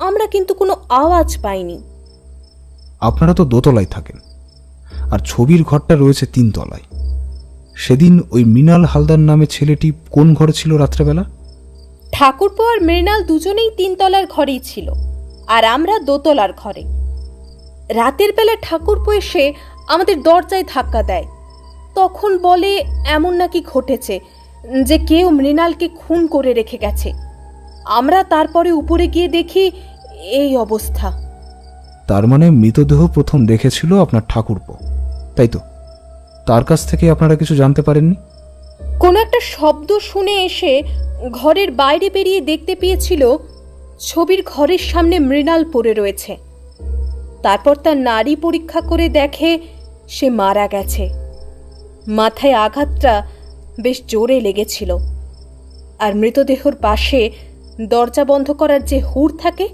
আমরা কিন্তু কোনো আওয়াজ পাইনি। আপনারা তো দোতলায় থাকেন, আর ছবির ঘরটা রয়েছে 3 তলায়। সেদিন ওই মৃণাল হালদার নামে ছেলেটি কোন ঘরে ছিল রাত্রেবেলা? ঠাকুরপো আর মৃণাল দুজনেই 3 তলার ঘরেই ছিল, আর আমরা দোতলার ঘরে। রাতের বেলা ঠাকুরপো এসে আমাদের দরজায় ধাক্কা দেয়, তখন বলে এমন নাকি ঘটেছে যে কেউ মৃণালকে খুন করে রেখে গেছে। আমরা তারপরে উপরে গিয়ে দেখি এই অবস্থা। তার মানে মৃতদেহ প্রথম দেখেছিল আপনার ঠাকুরপো, তাই তো? তার কাছ থেকে আপনারা কিছু জানতে পারেননি? কোনো একটা শব্দ শুনে এসে ঘরের বাইরে বেরিয়ে দেখতে পেয়েছিল ছবির ঘরের সামনে মৃণাল পড়ে রয়েছে। তারপর তার নাড়ি পরীক্ষা করে দেখে সে মারা গেছে। মাথায় আঘাতটা বেশ জোরে লেগেছিল, আর মৃতদেহর পাশে দরজা বন্ধ করার যে হুড় থাকে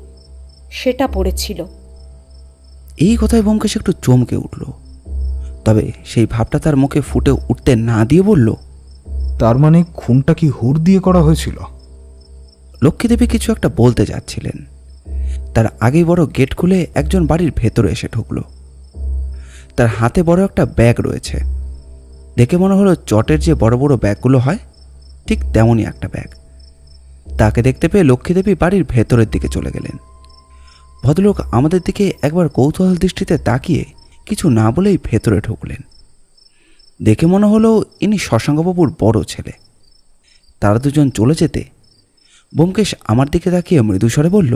সেটা পড়েছিল। এই কথায় ব্যোমকেশ একটু চমকে উঠল, তবে সেই ভাবটা তার মুখে ফুটে উঠতে না দিয়ে বলল, তার মানে খুনটা কি হুড় দিয়ে করা হয়েছিল? লক্ষ্মীদেবী কিছু একটা বলতে যাচ্ছিলেন, তার আগেই বড় গেট খুলে একজন বাড়ির ভেতরে এসে ঢুকলো। তার হাতে বড় একটা ব্যাগ রয়েছে, দেখে মনে হলো চটের যে বড় বড় ব্যাগগুলো হয় ঠিক তেমনই একটা ব্যাগ। তাকে দেখতে পেয়ে লক্ষ্মীদেবী বাড়ির ভেতরের দিকে চলে গেলেন। ভদ্রলোক আমাদের দিকে একবার কৌতূহল দৃষ্টিতে তাকিয়ে কিছু না বলেই ভেতরে ঢুকলেন। দেখে মনে হলো ইনি শশাঙ্কবাবুর বড় ছেলে। তারা দুজন চলে যেতে ব্যোমকেশ আমার দিকে তাকিয়ে মৃদুস্বরে বলল,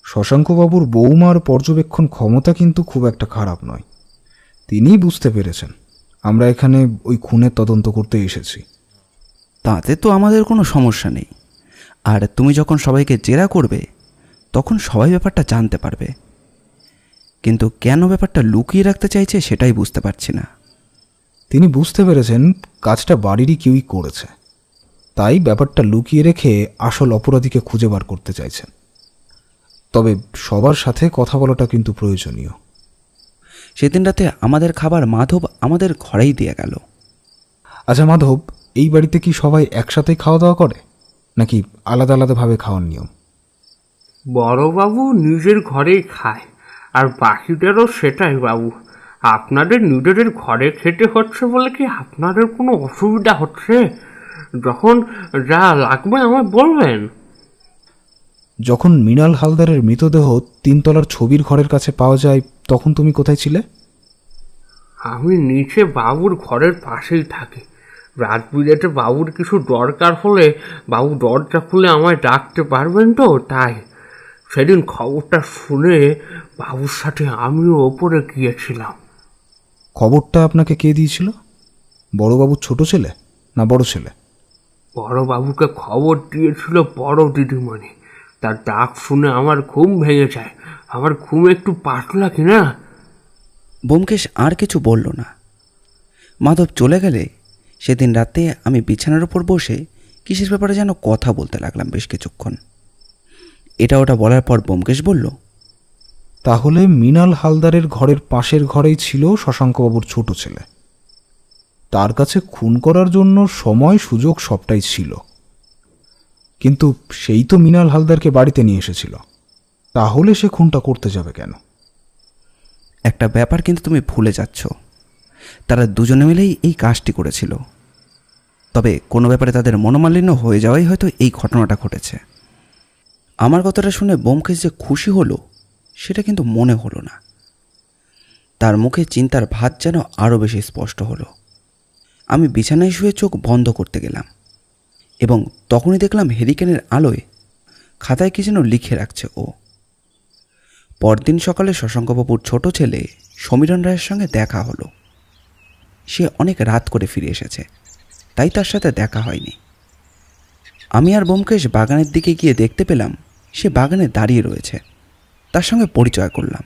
শশাঙ্কবাবুর বৌমার পর্যবেক্ষণ ক্ষমতা কিন্তু খুব একটা খারাপ নয়। তিনিই বুঝতে পেরেছেন আমরা এখানে ওই খুনের তদন্ত করতে এসেছি। তাতে তো আমাদের কোনো সমস্যা নেই। আর তুমি যখন সবাইকে জেরা করবে তখন সবাই ব্যাপারটা জানতে পারবে, কিন্তু কেন ব্যাপারটা লুকিয়ে রাখতে চাইছে সেটাই বুঝতে পারছি না। তিনি বুঝতে পেরেছেন কাজটা বাড়িরই কেউই করেছে, তাই ব্যাপারটা লুকিয়ে রেখে আসল অপরাধীকে খুঁজে বার করতে চাইছেন। তবে সবার সাথে কথা বলাটা কিন্তু প্রয়োজনীয়। সেদিন রাতে আমাদের খাবার মাধব আমাদের ঘরেই দিয়ে গেল। আচ্ছা মাধব, এই বাড়িতে কি সবাই একসাথেই খাওয়া দাওয়া করে, নাকি আলাদা আলাদাভাবে খাওয়ার নিয়ম? বড়বাবু নিজের ঘরেই খায়, আর বাকিদেরও সেটাই বাবু। আপনাদের নিজেদের ঘরে খেতে হচ্ছে বলে কি আপনাদের কোনো অসুবিধা হচ্ছে? যখন যা লাগবে আমায় বলবেন। যখন মৃণাল হালদারের মৃতদেহ 3 তলার ছবির ঘরের কাছে পাওয়া যায় তখন তুমি কোথায় ছিলে? আমি নিচে বাবুর ঘরের পাশেই থাকি। রাত বিরেতে বাবুর কিছু দরকার হলে বাবু দরজা খুলে আমায় ডাকতে পারবেন তো, তাই সেদিন খবরটা শুনে বাবুর সাথে আমিও ওপরে গিয়েছিলাম। খবরটা আপনাকে কে দিয়েছিল? বড়বাবুর ছোট ছেলে না বড় ছেলে? বড়বাবুকে খবর দিয়েছিল বড় দিদিমণি। তার ডাক শুনে আমার ঘুম ভেঙে যায়। আমার ঘুম একটু পাতলা কিনা। ব্যোমকেশ আর কিছু বলল না। মাধব চলে গেলে সেদিন রাতে আমি বিছানার উপর বসে কিসের ব্যাপারে যেন কথা বলতে লাগলাম বেশ কিছুক্ষণ। এটা ওটা বলার পর ব্যোমকেশ বলল, তাহলে মৃণাল হালদারের ঘরের পাশের ঘরেই ছিল শশাঙ্কবাবুর ছোট ছেলে। তার কাছে খুন করার জন্য সময় সুযোগ সবটাই ছিল, কিন্তু সেই তো মৃণাল হালদারকে বাড়িতে নিয়ে এসেছিল। তাহলে সে খুনটা করতে যাবে কেন? একটা ব্যাপার কিন্তু তুমি ভুলে যাচ্ছ। তারা দুজনে মিলেই এই কাজটি করেছিল, তবে কোনো ব্যাপারে তাদের মনোমালিন্য হয়ে যাওয়াই হয়তো এই ঘটনাটা ঘটেছে। আমার কথাটা শুনে ব্যোমকেশ যে খুশি হলো সেটা কিন্তু মনে হলো না। তার মুখে চিন্তার ভাত যেন আরও বেশি স্পষ্ট হলো। আমি বিছানায় শুয়ে চোখ বন্ধ করতে গেলাম এবং তখনই দেখলাম হেরিকেনের আলোয় খাতায় কি যেন লিখে রাখছে ও। পরদিন সকালে শশাঙ্কবাবুর ছোট ছেলে সমীরণ রায়ের সঙ্গে দেখা হলো। সে অনেক রাত করে ফিরে এসেছে, তাই তার সাথে দেখা হয়নি। আমি আর ব্যোমকেশ বাগানের দিকে গিয়ে দেখতে পেলাম সে বাগানে দাঁড়িয়ে রয়েছে। তার সঙ্গে পরিচয় করলাম।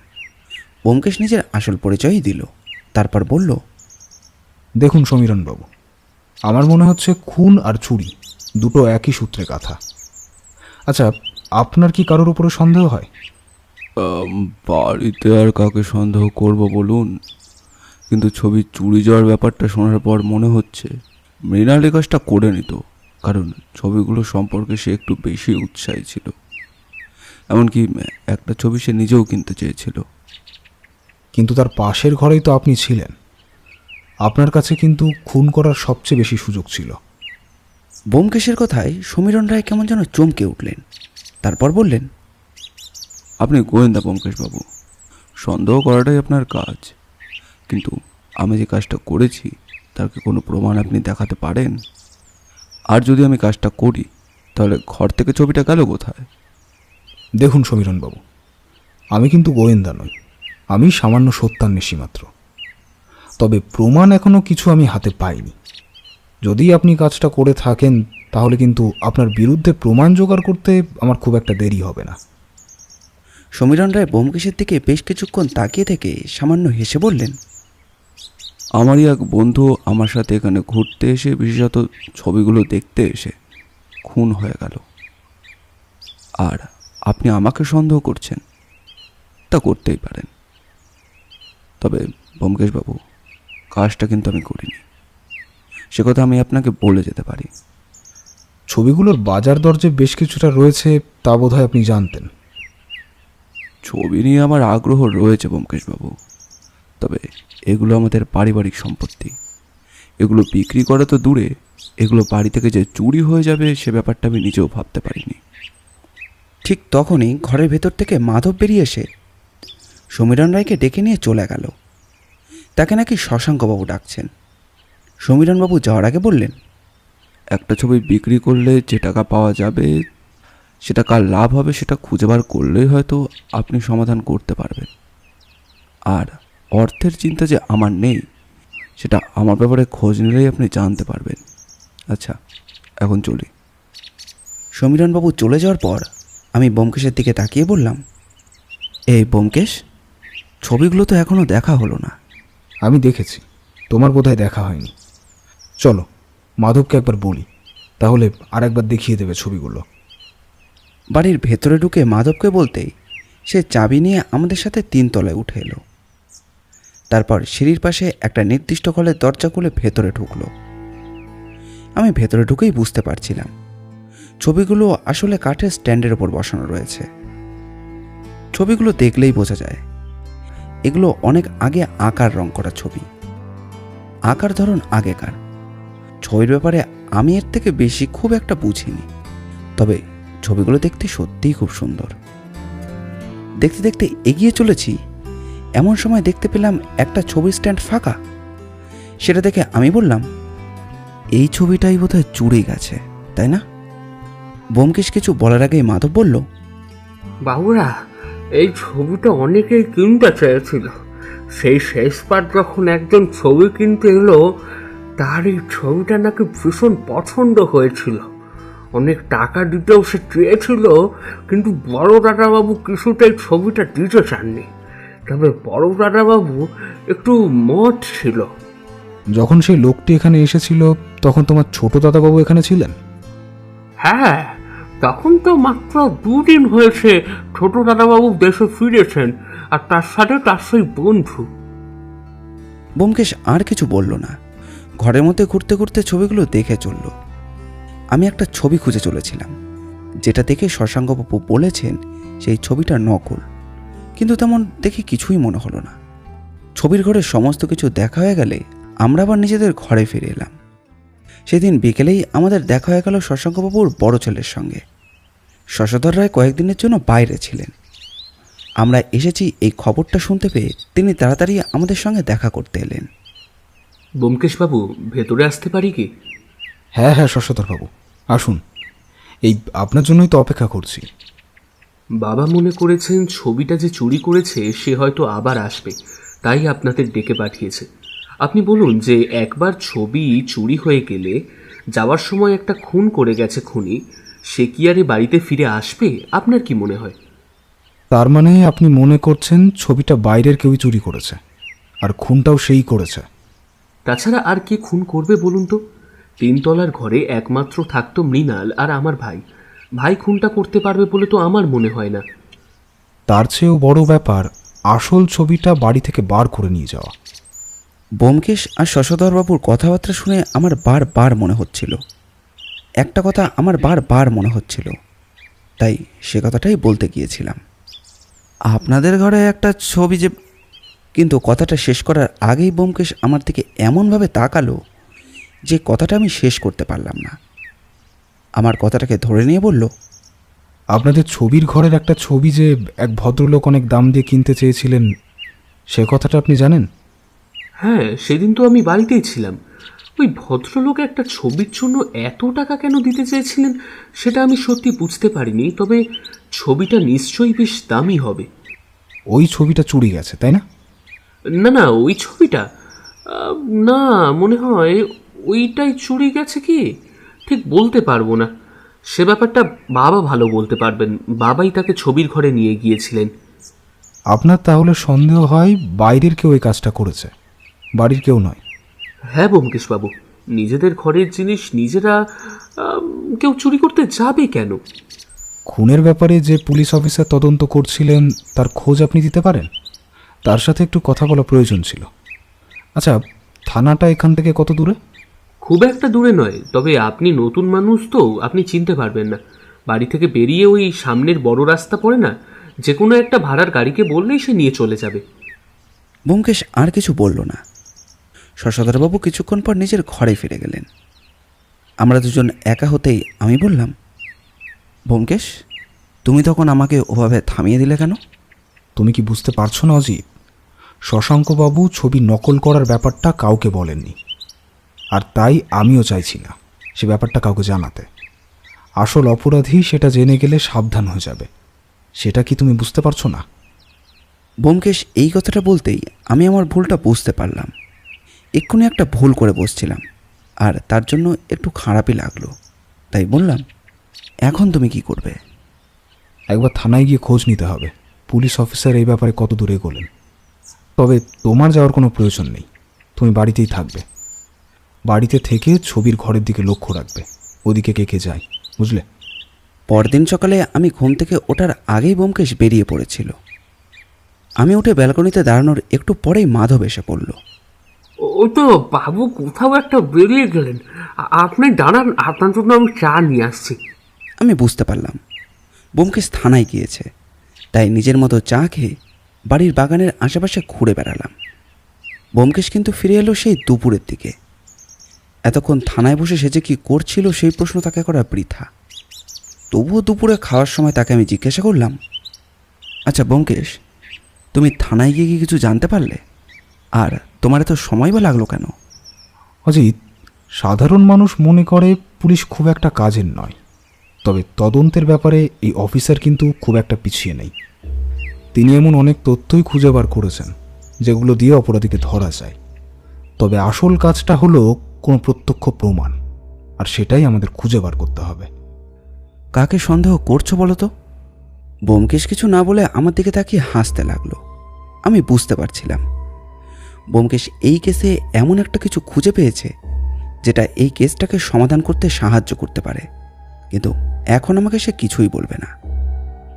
ব্যোমকেশ নিজের আসল পরিচয়ই দিল, তারপর বলল, দেখুন সমীরণবাবু, আমার মনে হচ্ছে খুন আর চুরি দুটো একই সূত্রে গাঁথা। আচ্ছা, আপনার কি কারোর উপরে সন্দেহ হয়? বাড়িতে আর কাকে সন্দেহ করব বলুন, কিন্তু ছবির চুরি যাওয়ার ব্যাপারটা শোনার পর মনে হচ্ছে মৃণাল এই কাজটা করে নিত, কারণ ছবিগুলো সম্পর্কে সে একটু বেশি উৎসাহী ছিল। এমনকি একটা ছবি সে নিজেও কিনতে চেয়েছিল। কিন্তু তার পাশের ঘরেই তো আপনি ছিলেন। আপনার কাছে কিন্তু খুন করার সবচেয়ে বেশি সুযোগ ছিল। ব্যোমকেশের কথায় সমীরণ রায় কেমন যেন চমকে উঠলেন। তারপর বললেন, আপনি গোয়েন্দা ব্যোমকেশবাবু, সন্দেহ করাটাই আপনার কাজ, কিন্তু আমি যে কাজটা করেছি তার কি কোনো প্রমাণ আপনি দেখাতে পারেন? আর যদি আমি কাজটা করি তাহলে ঘর থেকে ছবিটা গেল কোথায়? দেখুন সমীরণবাবু, আমি কিন্তু গোয়েন্দা নই, আমি সামান্য সত্যান্বেষী মাত্র। তবে প্রমাণ এখনো কিছু আমি হাতে পাইনি। যদি আপনি কাজটা করে থাকেন তাহলে কিন্তু আপনার বিরুদ্ধে প্রমাণ জোগাড় করতে আমার খুব একটা দেরি হবে না। সমীরণ রায় ব্যোমকেশের দিকে বেশ কিছুক্ষণ তাকিয়ে থেকে সামান্য হেসে বললেন, আমারই এক বন্ধু আমার সাথে এখানে ঘুরতে এসে, বিশেষত ছবিগুলো দেখতে এসে খুন হয়ে গেল। আর আপনি আমাকে সন্দেহ করছেন? তা করতেই পারেন, তবে ব্যোমকেশবাবু, কাজটা কিন্তু আমি করিনি, সে কথা আমি আপনাকে বলে যেতে পারি। ছবিগুলোর বাজার দর যে বেশ কিছুটা রয়েছে তা বোধহয় আপনি জানতেন। ছবি নিয়ে আমার আগ্রহ রয়েছে ব্যোমকেশবাবু, তবে এগুলো আমাদের পারিবারিক সম্পত্তি। এগুলো বিক্রি করা তো দূরে, এগুলো বাড়ি থেকে যে চুরি হয়ে যাবে সে ব্যাপারটা আমি নিজেও ভাবতে পারিনি। ঠিক তখনই ঘরের ভেতর থেকে মাধব বেরিয়ে এসে সমীরণ রায়কে ডেকে নিয়ে চলে গেল। তাকে নাকি শশাঙ্কবাবু ডাকছেন। সমীরণবাবু যাওয়ার আগে বললেন, একটা ছবি বিক্রি করলে যে টাকা পাওয়া যাবে সেটা কার লাভ হবে সেটা খুঁজে বার করলেই হয়তো আপনি সমাধান করতে পারবেন। আর অর্থের চিন্তা যে আমার নেই সেটা আমার ব্যাপারে খোঁজ নিলেই আপনি জানতে পারবেন। আচ্ছা, এখন চলি। সমীরণবাবু চলে যাওয়ার পর আমি ব্যোমকেশের দিকে তাকিয়ে বললাম, এই ব্যোমকেশ, ছবিগুলো তো এখনও দেখা হলো না। আমি দেখেছি, তোমার বোধহয় দেখা হয়নি। চলো মাধবকে একবার বলি, তাহলে আর একবার দেখিয়ে দেবে ছবিগুলো। বাড়ির ভেতরে ঢুকে মাধবকে বলতেই সে চাবি নিয়ে আমাদের সাথে 3 তলায় উঠে এলো। তারপর সিঁড়ির পাশে একটা নির্দিষ্ট কলের দরজা খুলে ভেতরে ঢুকলো। আমি ভেতরে ঢুকেই বুঝতে পারছিলাম ছবিগুলো আসলে কাঠের স্ট্যান্ডের ওপর বসানো রয়েছে। ছবিগুলো দেখলেই বোঝা যায় এগুলো অনেক আগে আঁকার রং করা ছবি। আঁকার ধরন আগেকার। ছবির ব্যাপারে আমি এর থেকে বেশি খুব একটা বুঝিনি, তবে ছবিগুলো দেখতে সত্যিই খুব সুন্দর। দেখতে দেখতে এগিয়ে চলেছি, এমন সময় দেখতে পেলাম একটা ছবির স্ট্যান্ড ফাঁকা। সেটা দেখে আমি বললাম, এই ছবিটাই বোধহয় চুরি গেছে, তাই না? ব্যোমকেশ কিছু বলার আগেই মাধব বলল, বাবুরা, এই ছবিটা অনেকেই কিনতে চেয়েছিল। সেই শেষবার যখন একজন ছবি কিনতে এলো, তার এই ছবিটা নাকি ভীষণ পছন্দ হয়েছিল। অনেক টাকা দিতেও সে চেয়েছিল, কিন্তু বড় দাদাবাবু কিছুতেই ছবিটা দিতে চাননি। তবে বড় দাদাবাবু একটু মত ছিল। যখন সেই লোকটি এখানে এসেছিল তখন তোমার ছোট দাদাবাবু এখানে ছিলেন? হ্যাঁ, তখন তো মাত্র 2 দিন হয়েছে ছোট দাদাবাবু দেশে ফিরেছেন, আর তার সাথে তার সেই বন্ধু। ব্যোমকেশ আর কিছু বলল না, ঘরের মধ্যে ঘুরতে ঘুরতে ছবিগুলো দেখে চলল। আমি একটা ছবি খুঁজে চলেছিলাম, যেটা দেখে শশাঙ্কবাবু বলেছেন সেই ছবিটা নকল, কিন্তু তেমন দেখে কিছুই মনে হলো না। ছবির ঘরে সমস্ত কিছু দেখা হয়ে গেলে আমরা আবার নিজেদের ঘরে ফিরে এলাম। সেদিন বিকেলেই আমাদের দেখা হয়ে গেল শশাঙ্কবাবুর বড় ছেলের সঙ্গে। শশধর রায় কয়েকদিনের জন্য বাইরে ছিলেন। আমরা এসেছি এই খবরটা শুনতে পেয়ে তিনি তাড়াতাড়ি আমাদের সঙ্গে দেখা করতে এলেন। ব্যোমকেশবাবু, ভেতরে আসতে পারি কি? হ্যাঁ হ্যাঁ, শশধরবাবু আসুন, এই আপনার জন্যই তো অপেক্ষা করছি। বাবা মনে করেছেন ছবিটা যে চুরি করেছে সে হয়তো আবার আসবে, তাই আপনাদের ডেকে পাঠিয়েছে। আপনি বলুন যে একবার ছবি চুরি হয়ে গেলে যাওয়ার সময় একটা খুন করে গেছে খুনি, সে কি আর বাড়িতে ফিরে আসবে? আপনার কি মনে হয়? তার মানে আপনি মনে করছেন ছবিটা বাইরের কেউই চুরি করেছে, আর খুনটাও সেই করেছে? তাছাড়া আর কে খুন করবে বলুন তো? 3 তলার ঘরে একমাত্র থাকতো মৃণাল আর আমার ভাই। ভাই খুনটা করতে পারবে বলে তো আমার মনে হয় না। তার চেয়েও বড় ব্যাপার আসল ছবিটা বাড়ি থেকে বার করে নিয়ে যাওয়া। ব্যোমকেশ আর শশধরবাবুর কথাবার্তা শুনে আমার বারবার মনে হচ্ছিল, একটা কথা আমার বারবার মনে হচ্ছিল, তাই সে কথাটাই বলতে গিয়েছিলাম। আপনাদের ঘরে একটা ছবি যে, কিন্তু কথাটা শেষ করার আগেই ব্যোমকেশ আমার দিকে এমনভাবে তাকালো যে কথাটা আমি শেষ করতে পারলাম না। আমার কথাটাকে ধরে নিয়ে বলল, আপনাদের ছবির ঘরের একটা ছবি যে এক ভদ্রলোক অনেক দাম দিয়ে কিনতে চেয়েছিলেন, সে কথাটা আপনি জানেন? হ্যাঁ, সেদিন তো আমি বাড়িতেই ছিলাম। ওই ভদ্রলোক একটা ছবির জন্য এত টাকা কেন দিতে চেয়েছিলেন সেটা আমি সত্যি বুঝতে পারিনি, তবে ছবিটা নিশ্চয়ই বেশ দামি হবে। ওই ছবিটা চুরি গেছে, তাই না? না না, ওই ছবিটা না, মনে হয় ওইটাই চুরি গেছে কি ঠিক বলতে পারবো না। সে ব্যাপারটা বাবা ভালো বলতে পারবেন, বাবাই তাকে ছবির ঘরে নিয়ে গিয়েছিলেন। আপনার তাহলে সন্দেহ হয় বাইরের কেউ এই কাজটা করেছে, বাড়ির কেউ নয়? হ্যাঁ ব্যোমকেশবাবু, নিজেদের ঘরের জিনিস নিজেরা কেউ চুরি করতে যাবে কেন? খুনের ব্যাপারে যে পুলিশ অফিসার তদন্ত করছিলেন তার খোঁজ আপনি দিতে পারেন? তার সাথে একটু কথা বলা প্রয়োজন ছিল। আচ্ছা, থানাটা এখান থেকে কত দূরে? খুব একটা দূরে নয়, তবে আপনি নতুন মানুষ তো আপনি চিনতে পারবেন না। বাড়ি থেকে বেরিয়ে ওই সামনের বড় রাস্তা পড়ে না, যে কোনো একটা ভাড়ার গাড়িকে বললেই সে নিয়ে চলে যাবে। ব্যোমকেশ আর কিছু বলল না। শশধরবাবু কিছুক্ষণ পর নিজের ঘরে ফিরে গেলেন। আমরা দুজন একা হতেই আমি বললাম, ব্যোমকেশ, তুমি তখন আমাকে ওভাবে থামিয়ে দিলে কেন? তুমি কি বুঝতে পারছো না অজিত? শশাঙ্কবাবু ছবি নকল করার ব্যাপারটা কাউকে বলেননি, আর তাই আমিও চাইছি না সে ব্যাপারটা কাউকে জানাতে। আসল অপরাধী সেটা জেনে গেলে সাবধান হয়ে যাবে, সেটা কি তুমি বুঝতে পারছো না? ব্যোমকেশ এই কথাটা বলতেই আমি আমার ভুলটা বুঝতে পারলাম। এক্ষুনি একটা ভুল করে বসছিলাম, আর তার জন্য একটু খারাপই লাগলো। তাই বললাম, এখন তুমি কি করবে? একবার থানায় গিয়ে খোঁজ নিতে হবে পুলিশ অফিসার এই ব্যাপারে কত দূরে এগোলেন। তবে তোমার যাওয়ার কোনো প্রয়োজন নেই, তুমি বাড়িতেই থাকবে। বাড়িতে থেকে ছবির ঘরের দিকে লক্ষ্য রাখবে, ওদিকে কে কে যায়, বুঝলে? পরদিন সকালে আমি ঘুম থেকে ওঠার আগেই ব্যোমকেশ বেরিয়ে পড়েছিল। আমি উঠে ব্যালকনিতে দাঁড়ানোর একটু পরেই মাধব এসে পড়ল। ওই তো বাবু কোথাও একটা বেরিয়ে গেলেন। আপনি দাঁড়ান, আপনার জন্য আমি চা নিয়ে আসছি। আমি বুঝতে পারলাম ব্যোমকেশ থানায় গিয়েছে, তাই নিজের মতো চা খেয়ে বাড়ির বাগানের আশেপাশে ঘুরে বেড়ালাম। ব্যোমকেশ কিন্তু ফিরে এলো সেই দুপুরের দিকে। এতক্ষণ থানায় বসে সে যে কী করছিল সেই প্রশ্ন তাকে করা বৃথা। তবুও দুপুরে খাওয়ার সময় তাকে আমি জিজ্ঞাসা করলাম, আচ্ছা ব্যোমকেশ, তুমি থানায় গিয়ে কি কিছু জানতে পারলে? আর তোমার এত সময় বা লাগলো কেন? অজিত, সাধারণ মানুষ মনে করে পুলিশ খুব একটা কাজের নয়, তবে তদন্তের ব্যাপারে এই অফিসার কিন্তু খুব একটা পিছিয়ে নেই। তিনি এমন অনেক তথ্যই খুঁজে বার করেছেন যেগুলো দিয়ে অপরাধীকে ধরা যায়। তবে আসল কাজটা হলো কোনো প্রত্যক্ষ প্রমাণ, আর সেটাই আমাদের খুঁজে বার করতে হবে। কাকে সন্দেহ করছো বলো তো? ব্যোমকেশ কিছু না বলে আমার দিকে তাকিয়ে হাসতে লাগলো। আমি বুঝতে পারছিলাম ব্যোমকেশ এই কেসে এমন একটা কিছু খুঁজে পেয়েছে যেটা এই কেসটাকে সমাধান করতে সাহায্য করতে পারে। কিন্তু এখন আমাকে সে কিছুই বলবে না।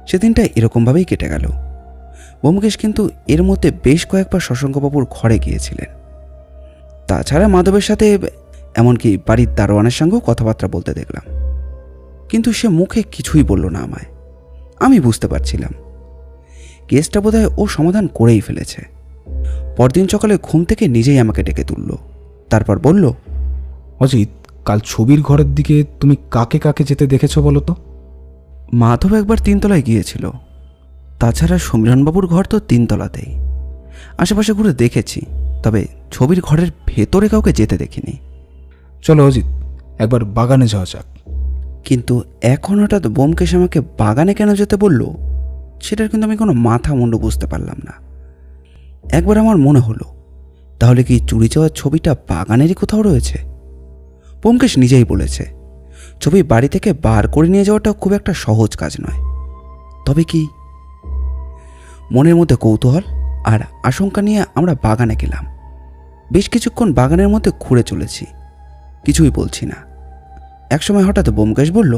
সেদিনটা এরকমভাবেই কেটে গেল। ব্যোমকেশ কিন্তু এর মধ্যে বেশ কয়েকবার শশাঙ্কবাবুর ঘরে গিয়েছিলেন। তাছাড়া মাধবের সাথে, এমনকি বাড়ির দারোয়ানের সঙ্গেও কথাবার্তা বলতে দেখলাম, কিন্তু সে মুখে কিছুই বলল না আমায়। আমি বুঝতে পারছিলাম কেসটা বোধহয় ও সমাধান করেই ফেলেছে। পরদিন সকালে ঘুম থেকে নিজেই আমাকে ডেকে তুলল, তারপর বলল, অজিত, কাল ছবির ঘরের দিকে তুমি কাকে কাকে যেতে দেখেছো বলো তো? মাধব একবার 3 তলায় গিয়েছিল। তাছাড়া সমীরণবাবুর ঘর তো 3 তলাতেই। আশেপাশে ঘুরে দেখেছি, তবে ছবির ঘরের ভেতরে কাউকে যেতে দেখিনি। চলো অজিত, একবার বাগানে যাওয়া যাক। কিন্তু এখন হঠাৎ ব্যোমকেশ আমাকে বাগানে কেন যেতে বলল, সেটার কিন্তু আমি কোনো মাথা মুন্ডু বুঝতে পারলাম না। একবার আমার মনে হলো, তাহলে কি চুরি যাওয়ার ছবিটা বাগানেরই কোথাও রয়েছে? ব্যোমকেশ নিজেই বলেছে ছবি বাড়ি থেকে বার করে নিয়ে যাওয়াটা খুব একটা সহজ কাজ নয়। তবে কি? মনের মধ্যে কৌতূহল আর আশঙ্কা নিয়ে আমরা বাগানে গেলাম। বেশ কিছুক্ষণ বাগানের মধ্যে ঘুরে চলেছি, কিছুই বলছি না। একসময় হঠাৎ ব্যোমকেশ বলল,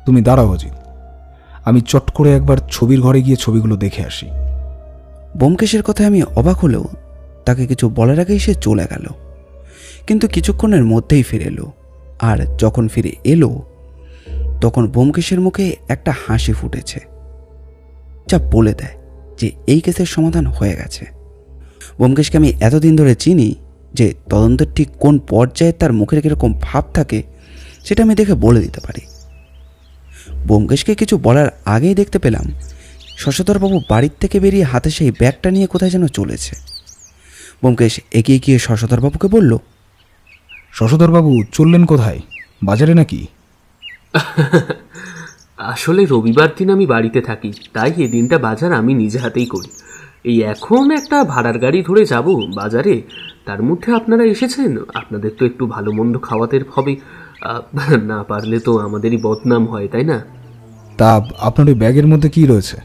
তুমি দাঁড়াও অজিত, আমি চট করে একবার ছবির ঘরে গিয়ে ছবিগুলো দেখে আসি। ব্যোমকেশের কথায় আমি অবাক হলেও তাকে কিছু বলার আগেই সে চলে গেল। কিন্তু কিছুক্ষণের মধ্যেই ফিরে এলো, আর যখন ফিরে এলো তখন ব্যোমকেশের মুখে একটা হাসি ফুটেছে, যা বলে দেয় যে এই কেসের সমাধান হয়ে গেছে। ব্যোমকেশকে আমি এতদিন ধরে চিনি যে তদন্তের ঠিক কোন পর্যায়ে তার মুখের কীরকম ভাব থাকে সেটা আমি দেখে বলে দিতে পারি। ব্যোমকেশকে কিছু বলার আগেই দেখতে পেলাম শশধরবাবু বাড়ির থেকে বেরিয়ে হাতে সেই ব্যাগটা নিয়ে কোথায় যেন চলেছে। ব্যোমকেশ এগিয়ে গিয়ে শশধরবাবুকে বলল, শশধরবাবু চললেন কোথায়? বাজারে নাকি? আসলে রবিবার দিন আমি বাড়িতে থাকি, তাই এই দিনটা বাজার আমি নিজে হাতেই করি। এই এখন একটা ভাড়ার গাড়ি ধরে যাব বাজারে, তার মধ্যে আপনারা এসেছেন, আপনাদের তো একটু ভালো মন্দ খাওয়াতে হবে। না পারলে তো আমাদেরই বদনাম হয়, তাই না? তা আপনার ওই ব্যাগের মধ্যে কি রয়েছে?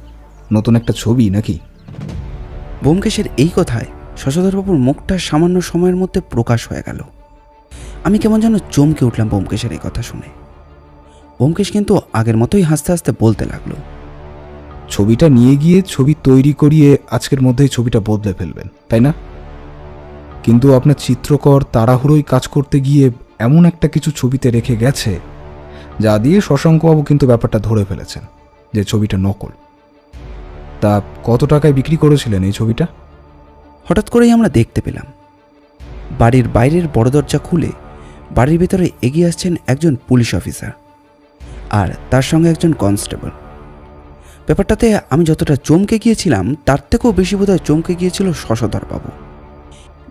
নতুন একটা ছবি নাকি? ব্যোমকেশের এই কথায় শশধরবাবুর মুখটা সামান্য সময়ের মধ্যে প্রকাশ হয়ে গেল। আমি কেমন যেন চমকে উঠলাম ব্যোমকেশের এই কথা শুনে। ব্যোমকেশ কিন্তু আগের মতোই হাসতে হাসতে বলতে লাগলো, ছবিটা নিয়ে গিয়ে ছবি তৈরি করিয়ে আজকের মধ্যেই ছবিটা বদলে ফেলবেন, তাই না? কিন্তু আপনার চিত্রকর তাড়াহুড়োই কাজ করতে গিয়ে এমন একটা কিছু ছবিতে রেখে গেছে যা দিয়ে শশাঙ্কবাবু কিন্তু ব্যাপারটা ধরে ফেলেছেন যে ছবিটা নকল। তা কত টাকায় বিক্রি করেছিলেন এই ছবিটা? হঠাৎ করেই আমরা দেখতে পেলাম বাড়ির বাইরের বড় দরজা খুলে বাড়ির ভিতরে এগিয়ে আসছেন একজন পুলিশ অফিসার আর তার সঙ্গে একজন কনস্টেবল। ব্যাপারটাতে আমি যতটা চমকে গিয়েছিলাম তার থেকেও বেশি বোধহয় চমকে গিয়েছিল শশধরবাবু।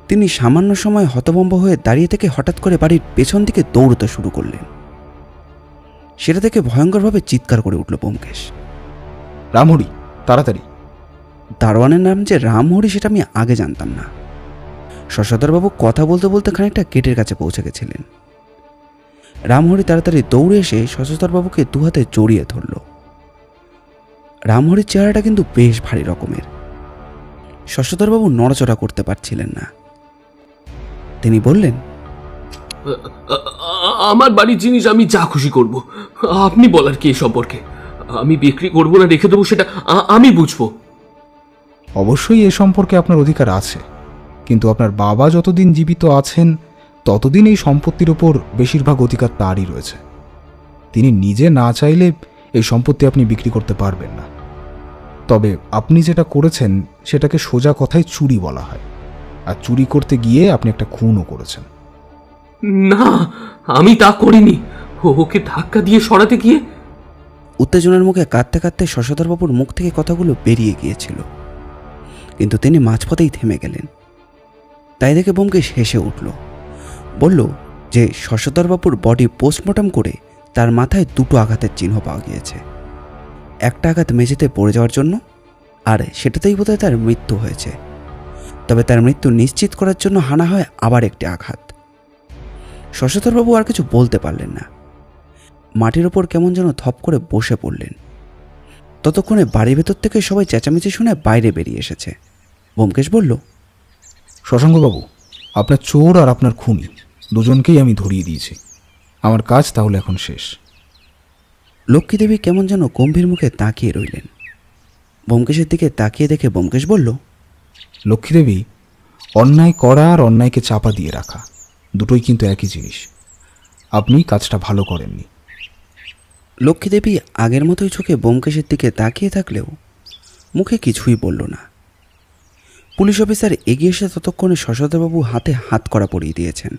তিনি সামান্য সময় হতভম্ব হয়ে দাঁড়িয়ে থেকে হঠাৎ করে বাড়ির পেছন দিকে দৌড়তে শুরু করলেন। সেটা থেকে ভয়ঙ্করভাবে চিৎকার করে উঠল ব্যোমকেশ, রামহরি, তাড়াতাড়ি! দারোয়ানের নাম যে রামহরি সেটা আমি আগে জানতাম না। শশধরবাবু কথা বলতে বলতে খানিকটা গেটের কাছে পৌঁছে গেছিলেন। রামহরি তাড়াতাড়ি দৌড়ে এসে শশধরবাবুকে দু হাতে জড়িয়ে ধরল। রামহরির চেহারাটা কিন্তু বেশ ভারী রকমের। শশধরবাবু নড়াচড়া করতে পারছিলেন না। তিনি বললেন, আমার বাড়ির জিনিস আমি যা খুশি করব, আপনি বলার কি এ সম্পর্কে? আমি বিক্রি করব না রেখে দেবো সেটা আমি বুঝবো। অবশ্যই এ সম্পর্কে আপনার অধিকার আছে, কিন্তু আপনার বাবা যতদিন জীবিত আছেন ততদিন এই সম্পত্তির ওপর বেশিরভাগ অধিকার তারই রয়েছে। তিনি নিজে না চাইলে এই সম্পত্তি আপনি বিক্রি করতে পারবেন না। তবে আপনি যেটা করেছেন সেটাকে সোজা কথায় চুরি বলা হয়, আর চুরি করতে গিয়ে আপনি একটা খুনও করেছেন। না, আমি তা করিনি। ওকে ধাক্কা দিয়ে সরাতে গিয়ে উত্তেজনার মুখে কাঁদতে কাঁদতে শশধরবাবুর মুখ থেকে কথাগুলো বেরিয়ে গিয়েছিল, কিন্তু তিনি মাঝপথেই থেমে গেলেন। তাই দেখে ব্যোমকেশ হেসে উঠল, বলল যে শশধরবাবুর বডি পোস্টমর্টম করে তার মাথায় দুটো আঘাতের চিহ্ন পাওয়া গিয়েছে। একটা আঘাত মেঝেতে পড়ে যাওয়ার জন্য, আর সেটাতেই বোধহয় তার মৃত্যু হয়েছে। তবে তার মৃত্যু নিশ্চিত করার জন্য হানা হয় আবার একটি আঘাত। শশধরবাবু আর কিছু বলতে পারলেন না। মাটির ওপর কেমন যেন ধপ করে বসে পড়লেন। ততক্ষণে বাড়ির ভেতর থেকে সবাই চেঁচামেচি শুনে বাইরে বেরিয়ে এসেছে। ব্যোমকেশ বলল, শশাঙ্কবাবু, আপনার চোর আর আপনার খুনি দুজনকেই আমি ধরিয়ে দিয়েছি। আমার কাজ তাহলে এখন শেষ। লক্ষ্মীদেবী কেমন যেন গম্ভীর মুখে তাকিয়ে রইলেন। ব্যোমকেশের দিকে তাকিয়ে দেখে ব্যোমকেশ বলল, লক্ষ্মীদেবী, অন্যায় করা আর অন্যায়কে চাপা দিয়ে রাখা দুটোই কিন্তু একই জিনিস। আপনি কাজটা ভালো করেননি। লক্ষ্মীদেবী আগের মতোই চোখে ব্যোমকেশের দিকে তাকিয়ে থাকলেও মুখে কিছুই বলল না। পুলিশ অফিসার এগিয়ে এসে ততক্ষণে শশধরবাবু হাতে হাত করা পরিয়ে দিয়েছেন।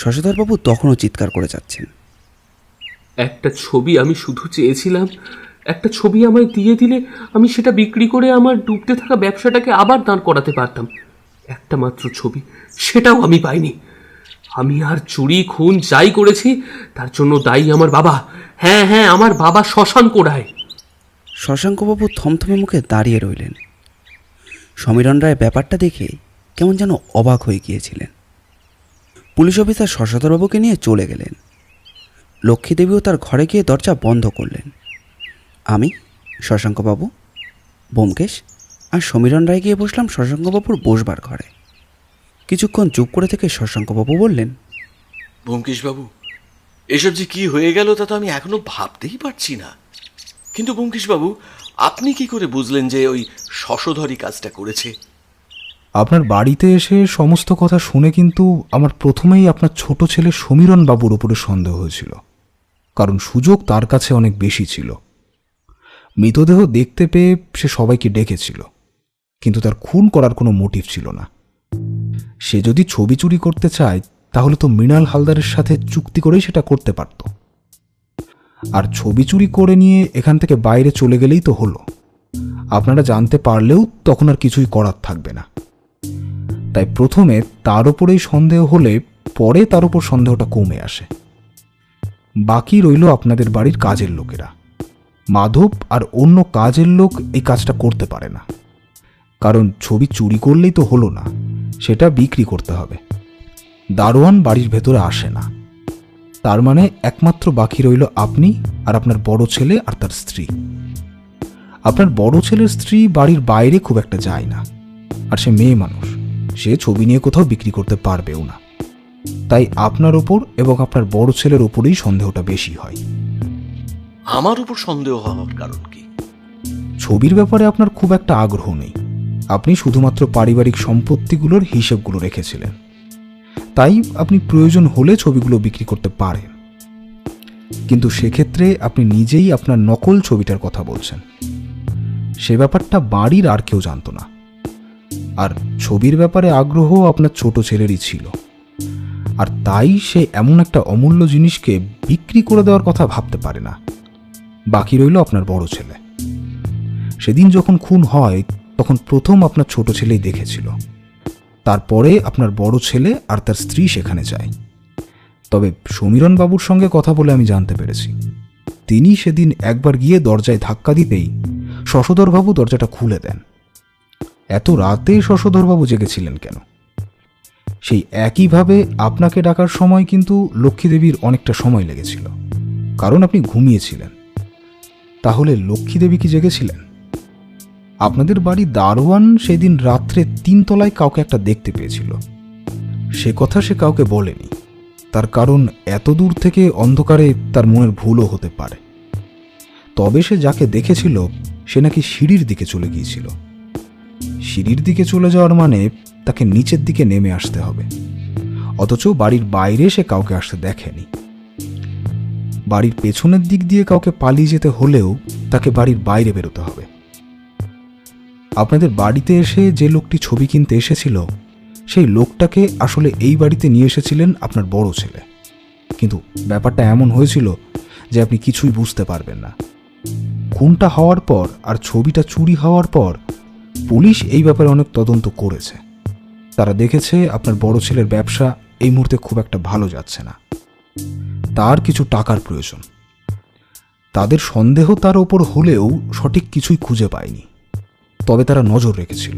শশধরবাবু তখনও চিৎকার করে যাচ্ছেন। একটা ছবি আমি শুধু চেয়েছিলাম, একটা ছবি আমায় দিয়ে দিলে আমি সেটা বিক্রি করে আমার ডুবতে থাকা ব্যবসাটাকে আবার দাঁড় করাতে পারতাম। একটা মাত্র ছবি, সেটাও আমি পাইনি। আমি আর চুরি খুন যাই করেছি তার জন্য দায়ী আমার বাবা। হ্যাঁ হ্যাঁ, আমার বাবা শশাঙ্ক রায়। শশাঙ্কবাবু থমথমে মুখে দাঁড়িয়ে রইলেন। সমীরণ রায় ব্যাপারটা দেখে কেমন যেন অবাক হয়ে গিয়েছিলেন। পুলিশ অফিসার শশধরবাবুকে নিয়ে চলে গেলেন। লক্ষ্মীদেবীও তার ঘরে গিয়ে দরজা বন্ধ করলেন। আমি, শশাঙ্কবাবু, ব্যোমকেশ আর সমীরণ রায় গিয়ে বসলাম শশাঙ্কবাবুর বসবার ঘরে। কিছুক্ষণ চুপ করে থেকে শশাঙ্কবাবু বললেন, ব্যোমকেশবাবু, এসব যে কি হয়ে গেল তা তো আমি এখনো ভাবতেই পারছি না। কিন্তু ব্যোমকেশবাবু, আপনি কি করে বুঝলেন যে ওই শশধরই কাজটা করেছে? আপনার বাড়িতে এসে সমস্ত কথা শুনে কিন্তু আমার প্রথমেই আপনার ছোট ছেলে সমীরণ বাবুর উপরে সন্দেহ হয়েছিল, কারণ সুযোগ তার কাছে অনেক বেশি ছিল। মৃতদেহ দেখতে পেয়ে সে সবাইকে ডেকেছিল, কিন্তু তার খুন করার কোনো মোটিভ ছিল না। সে যদি ছবি চুরি করতে চায় তাহলে তো মৃণাল হালদারের সাথে চুক্তি করেই সেটা করতে পারত, আর ছবি চুরি করে নিয়ে এখান থেকে বাইরে চলে গেলেই তো হলো। আপনারা জানতে পারলেও তখন আর কিছুই করার থাকবে না। তাই প্রথমে তার উপরেই সন্দেহ হলে পরে তার উপর সন্দেহটা কমে আসে। বাকি রইল আপনাদের বাড়ির কাজের লোকেরা। মাধব আর অন্য কাজের লোক এই কাজটা করতে পারে না, কারণ ছবি চুরি করলেই তো হলো না, সেটা বিক্রি করতে হবে। দারোয়ান বাড়ির ভেতরে আসে না। তার মানে একমাত্র বাকি রইল আপনি আর আপনার বড় ছেলে আর তার স্ত্রী। আপনার বড় ছেলের স্ত্রী বাড়ির বাইরে খুব একটা যায় না, আর সে মেয়ে মানুষ, সে ছবি নিয়ে কোথাও বিক্রি করতে পারবেও না। তাই আপনার ওপর এবং আপনার বড় ছেলের ওপরেই সন্দেহটা বেশি হয়। আমার উপর সন্দেহ হওয়ার কারণ কি? ছবির ব্যাপারে আপনার খুব একটা আগ্রহ নেই। আপনি শুধুমাত্র পারিবারিক সম্পত্তিগুলোর হিসেবগুলো রেখেছিলেন, তাই আপনি প্রয়োজন হলে ছবিগুলো বিক্রি করতে পারেন। কিন্তু সেক্ষেত্রে আপনি নিজেই আপনার নকল ছবিটার কথা বলছেন। সে ব্যাপারটা বাড়ির আর কেউ জানত না। আর ছবির ব্যাপারে আগ্রহ আপনার ছোট ছেলেরই ছিল, আর তাই সে এমন একটা অমূল্য জিনিসকে বিক্রি করে দেওয়ার কথা ভাবতে পারে না। বাকি রইল আপনার বড় ছেলে। সেদিন যখন খুন হয় তখন প্রথম আপনার ছোট ছেলেই দেখেছিল, তারপরে আপনার বড় ছেলে আর তার স্ত্রী সেখানে যায়। তবে সমীরণ বাবুর সঙ্গে কথা বলে আমি জানতে পেরেছি, তিনি সেদিন একবার গিয়ে দরজায় ধাক্কা দিতেই শশধরবাবু দরজাটা খুলে দেন। এত রাতে শশধরবাবু জেগেছিলেন কেন? সেই একইভাবে আপনাকে ডাকার সময় কিন্তু লক্ষ্মীদেবীর অনেকটা সময় লেগেছিল, কারণ আপনি ঘুমিয়েছিলেন। তাহলে লক্ষ্মীদেবী কি জেগেছিলেন? আপনাদের বাড়ি দারোয়ান সেদিন রাত্রে 3 তলায় কাউকে একটা দেখতে পেয়েছিল। সে কথা সে কাউকে বলেনি, তার কারণ এত দূর থেকে অন্ধকারে তার মনের ভুলও হতে পারে। তবে সে যাকে দেখেছিল সে নাকি সিঁড়ির দিকে চলে গিয়েছিল। সিঁড়ির দিকে চলে যাওয়ার মানে তাকে নিচের দিকে নেমে আসতে হবে, অথচ বাড়ির বাইরে সে কাউকে আসতে দেখেনি। বাড়ির পেছনের দিক দিয়ে কাউকে পালিয়ে যেতে হলেও তাকে বাড়ির বাইরে বেরোতে হবে। আপনাদের বাড়িতে এসে যে লোকটি ছবি কিনতে এসেছিল সেই লোকটাকে আসলে এই বাড়িতে নিয়ে এসেছিলেন আপনার বড় ছেলে, কিন্তু ব্যাপারটা এমন হয়েছিল যে আপনি কিছুই বুঝতে পারবেন না। খুনটা হওয়ার পর আর ছবিটা চুরি হওয়ার পর পুলিশ এই ব্যাপারে অনেক তদন্ত করেছে। তারা দেখেছে আপনার বড় ছেলের ব্যবসা এই মুহূর্তে খুব একটা ভালো যাচ্ছে না, তার কিছু টাকার প্রয়োজন। তাদের সন্দেহ তার ওপর হলেও সঠিক কিছুই খুঁজে পায়নি, তবে তারা নজর রেখেছিল।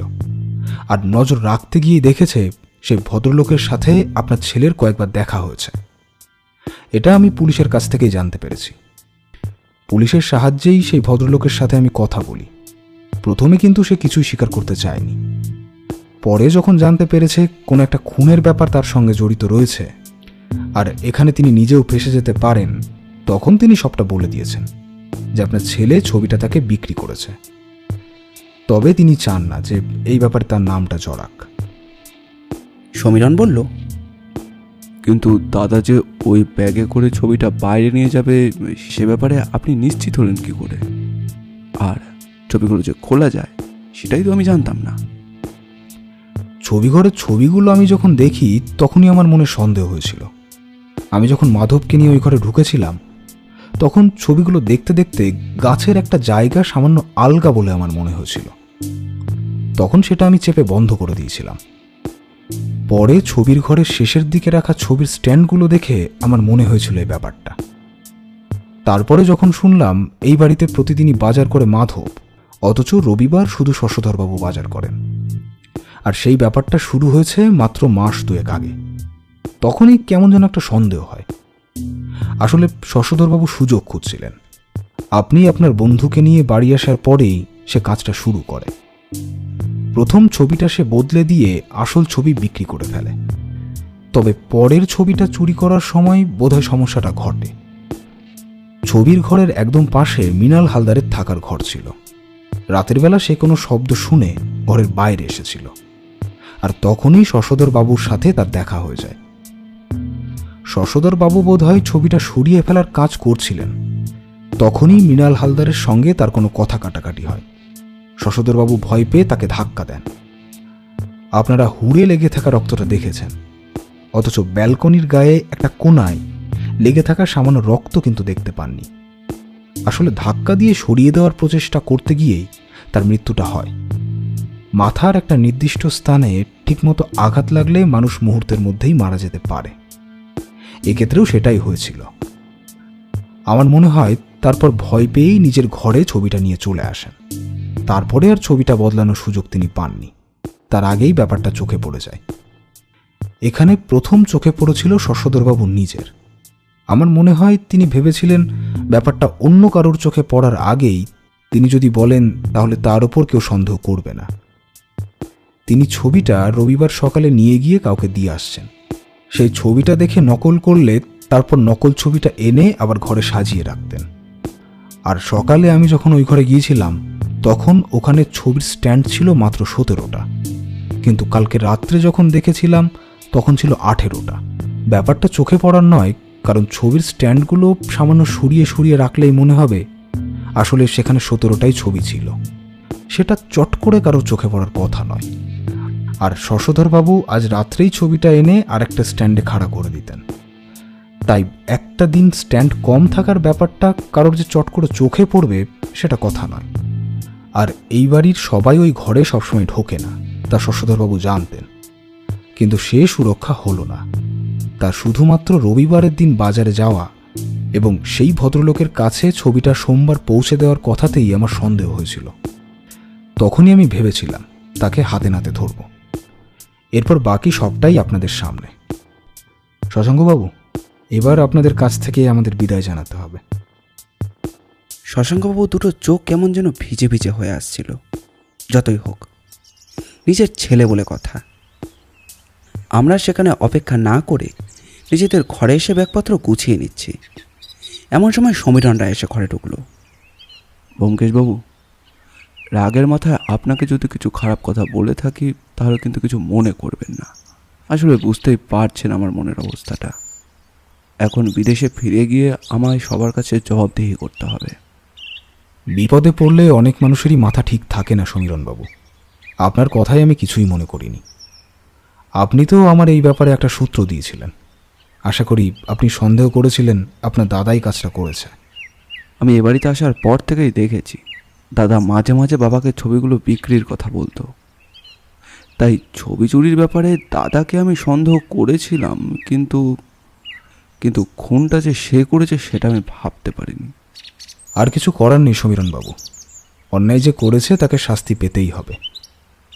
আর নজর রাখতে গিয়ে দেখেছে সেই ভদ্রলোকের সাথে আপনার ছেলের কয়েকবার দেখা হয়েছে। এটা আমি পুলিশের কাছ থেকেই জানতে পেরেছি। পুলিশের সাহায্যেই সেই ভদ্রলোকের সাথে আমি কথা বলি। প্রথমে কিন্তু সে কিছুই স্বীকার করতে চায়নি। পরে যখন জানতে পেরেছে কোনো একটা খুনের ব্যাপার তার সঙ্গে জড়িত রয়েছে আর এখানে তিনি নিজেও ফেঁসে যেতে পারেন, তখন তিনি সবটা বলে দিয়েছেন যে আপনার ছেলে ছবিটা তাকে বিক্রি করেছে। তবে তিনি চান না যে এই ব্যাপারে তার নামটা জড়াক। সমীরণ বলল, কিন্তু দাদা যে ওই ব্যাগে করে ছবিটা বাইরে নিয়ে যাবে সে ব্যাপারে আপনি নিশ্চিত হলেন কি করে? আর ছবিগুলো যে খোলা যায় সেটাই তো আমি জানতাম না। ছবিঘরের ছবিগুলো আমি যখন দেখি তখনই আমার মনে সন্দেহ হয়েছিল। আমি যখন মাধবকে নিয়ে ওই ঘরে ঢুকেছিলাম তখন ছবিগুলো দেখতে দেখতে গাছের একটা জায়গা সামান্য আলগা বলে আমার মনে হয়েছিল। তখন সেটা আমি চেপে বন্ধ করে দিয়েছিলাম। পরে ছবির ঘরের শেষের দিকে রাখা ছবির স্ট্যান্ডগুলো দেখে আমার মনে হয়েছিল এই ব্যাপারটা। তারপরে যখন শুনলাম এই বাড়িতে প্রতিদিনই বাজার করে মাধব, অথচ রবিবার শুধু শশধরবাবু বাজার করেন, আর সেই ব্যাপারটা শুরু হয়েছে মাত্র মাস 2 আগে, তখনই কেমন যেন একটা সন্দেহ হয়। আসলে শশধরবাবু সুযোগ খুঁজছিলেন। আপনি আপনার বন্ধুকে নিয়ে বাড়ি আসার পরেই সে কাজটা শুরু করে। প্রথম ছবিটা সে বদলে দিয়ে আসল ছবি বিক্রি করে ফেলে। তবে পরের ছবিটা চুরি করার সময় বোধহয় সমস্যাটা ঘটে। ছবির ঘরের একদম পাশে মৃণাল হালদারের থাকার ঘর ছিল। রাতের বেলা সে কোনো শব্দ শুনে ঘরের বাইরে এসেছিল, আর তখনই শশধরবাবুর সাথে তার দেখা হয়ে যায়। শশধরবাবু বোধহয় ছবিটা সরিয়ে ফেলার কাজ করছিলেন, তখনই মৃণাল হালদারের সঙ্গে তার কোনো কথা কাটাকাটি হয়। শশধরবাবু ভয় পেয়ে তাকে ধাক্কা দেন। আপনারা হুড়ে লেগে থাকা রক্তটা দেখেছেন, অথচ ব্যালকনির গায়ে একটা কোণায় লেগে থাকা সামান্য রক্ত কিন্তু দেখতে পাননি। আসলে ধাক্কা দিয়ে সরিয়ে দেওয়ার প্রচেষ্টা করতে গিয়েই তার মৃত্যুটা হয়। মাথার একটা নির্দিষ্ট স্থানে ঠিকমতো আঘাত লাগলে মানুষ মুহূর্তের মধ্যেই মারা যেতে পারে। এক্ষেত্রেও সেটাই হয়েছিল। আমার মনে হয় তারপর ভয় পেয়েই নিজের ঘরে ছবিটা নিয়ে চলে আসেন। তারপরে আর ছবিটা বদলানোর সুযোগ তিনি পাননি, তার আগেই ব্যাপারটা চোখে পড়ে যায়। এখানে প্রথম চোখে পড়েছিল শশধরবাবু নিজের। আমার মনে হয় তিনি ভেবেছিলেন ব্যাপারটা অন্য কারোর চোখে পড়ার আগেই তিনি যদি বলেন তাহলে তার ওপর কেউ সন্দেহ করবে না। তিনি ছবিটা রবিবার সকালে নিয়ে গিয়ে কাউকে দিয়ে আসছেন। সেই ছবিটা দেখে নকল করলে তারপর নকল ছবিটা এনে আবার ঘরে সাজিয়ে রাখতেন। আর সকালে আমি যখন ওই ঘরে গিয়েছিলাম তখন ওখানে ছবির স্ট্যান্ড ছিল মাত্র 17টা, কিন্তু কালকে রাত্রে যখন দেখেছিলাম তখন ছিল 18টা। ব্যাপারটা চোখে পড়ার নয়, কারণ ছবির স্ট্যান্ডগুলো সামান্য সরিয়ে সরিয়ে রাখলেই মনে হবে আসলে সেখানে 17টাই ছবি ছিল। সেটা চট করে কারো চোখে পড়ার কথা নয়। আর শশধরবাবু আজ রাত্রেই ছবিটা এনে আরেকটা স্ট্যান্ডে খাড়া করে দিতেন। তাই একটা দিন স্ট্যান্ড কম থাকার ব্যাপারটা কারোর যে চট করে চোখে পড়বে সেটা কথা নয়। আর এই বাড়ির সবাই ওই ঘরে সবসময় ঢোকে না, তা শশধরবাবু জানতেন, কিন্তু সে সুরক্ষা হলো না। তার শুধুমাত্র রবিবারের দিন বাজারে যাওয়া এবং সেই ভদ্রলোকের কাছে ছবিটা সোমবার পৌঁছে দেওয়ার কথাতেই আমার সন্দেহ হয়েছিল। তখনই আমি ভেবেছিলাম তাকে হাতে নাতে ধরব। এরপর বাকি সবটাই আপনাদের সামনে। শশাঙ্কবাবু, এবার আপনাদের কাছ থেকে আমাদের বিদায় জানাতে হবে। শশাঙ্কবাবু দুটো চোখ কেমন যেন ভিজে ভিজে হয়ে আসছিল। যতই হোক, নিজের ছেলে বলে কথা। আমরা সেখানে অপেক্ষা না করে নিজেদের ঘরে এসে ব্যাগপত্র গুছিয়ে নিচ্ছি। এমন সময় সমীরণ রায় এসে ঘরে ঢুকলো। ব্যোমকেশবাবু, রাগের মাথায় আপনাকে যদি কিছু খারাপ কথা বলে থাকি তাহলে কিন্তু কিছু মনে করবেন না। আসলে বুঝতেই পারছেন আমার মনের অবস্থাটা। এখন বিদেশে ফিরে গিয়ে আমায় সবার কাছে জবাবদিহি করতে হবে। বিপদে পড়লে অনেক মানুষেরই মাথা ঠিক থাকে না সমীরণবাবু। আপনার কথায় আমি কিছুই মনে করিনি। আপনি তো আমার এই ব্যাপারে একটা সূত্র দিয়েছিলেন। আশা করি আপনি সন্দেহ করেছিলেন আপনার দাদাই কাজটা করেছে। আমি এ বাড়িতে আসার পর থেকেই দেখেছি দাদা মাঝে মাঝে বাবাকে ছবিগুলো বিক্রির কথা বলতো। তাই ছবি চুরির ব্যাপারে দাদাকে আমি সন্দেহ করেছিলাম, কিন্তু কিন্তু খুনটা যে সে করেছে সেটা আমি ভাবতে পারিনি। আর কিছু করার নেই সমীরণবাবু। অন্যায় যে করেছে তাকে শাস্তি পেতেই হবে।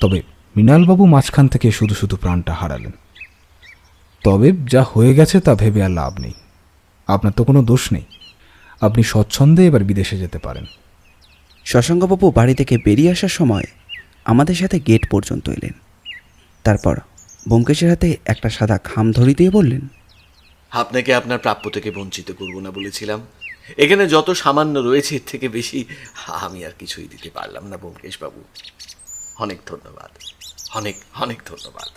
তবে মৃণালবাবু মাঝখান থেকে শুধু শুধু প্রাণটা হারালেন। তবে যা হয়ে গেছে তা ভেবে আর লাভ নেই। আপনার তো কোনো দোষ নেই। আপনি স্বচ্ছন্দে এবার বিদেশে যেতে পারেন। শশাঙ্কবাবু বাড়ি থেকে বেরিয়ে আসার সময় আমাদের সাথে গেট পর্যন্ত এলেন। তারপর ব্যোমকেশের হাতে একটা সাদা খাম ধরি দিয়ে বললেন, আপনাকে আপনার প্রাপ্য থেকে বঞ্চিত করব না বলেছিলাম। এখানে যত সামান্য রয়েছে এর থেকে বেশি আমি আর কিছুই দিতে পারলাম না ব্যোমকেশবাবু। অনেক ধন্যবাদ, অনেক অনেক ধন্যবাদ।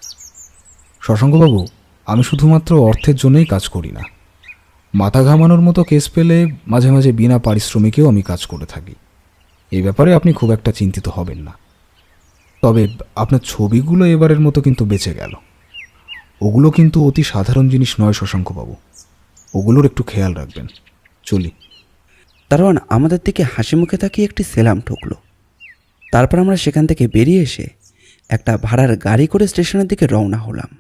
শশাঙ্কবাবু, আমি শুধুমাত্র অর্থের জন্যই কাজ করি না। মাথা ঘামানোর মতো কেস পেলে মাঝে মাঝে বিনা পারিশ্রমিকেও আমি কাজ করে থাকি। এই ব্যাপারে আপনি খুব একটা চিন্তিত হবেন না। তবে আপনার ছবিগুলো এবারের মতো কিন্তু বেঁচে গেল। ওগুলো কিন্তু অতি সাধারণ জিনিস নয় শশাঙ্কবাবু। ওগুলোর একটু খেয়াল রাখবেন। চলি। দারোয়ান আমাদের দিকে হাসি মুখে তাকিয়ে একটি সেলাম ঠুকলো। তারপর আমরা সেখান থেকে বেরিয়ে এসে একটা ভাড়ার গাড়ি করে স্টেশনের দিকে রওনা হলাম।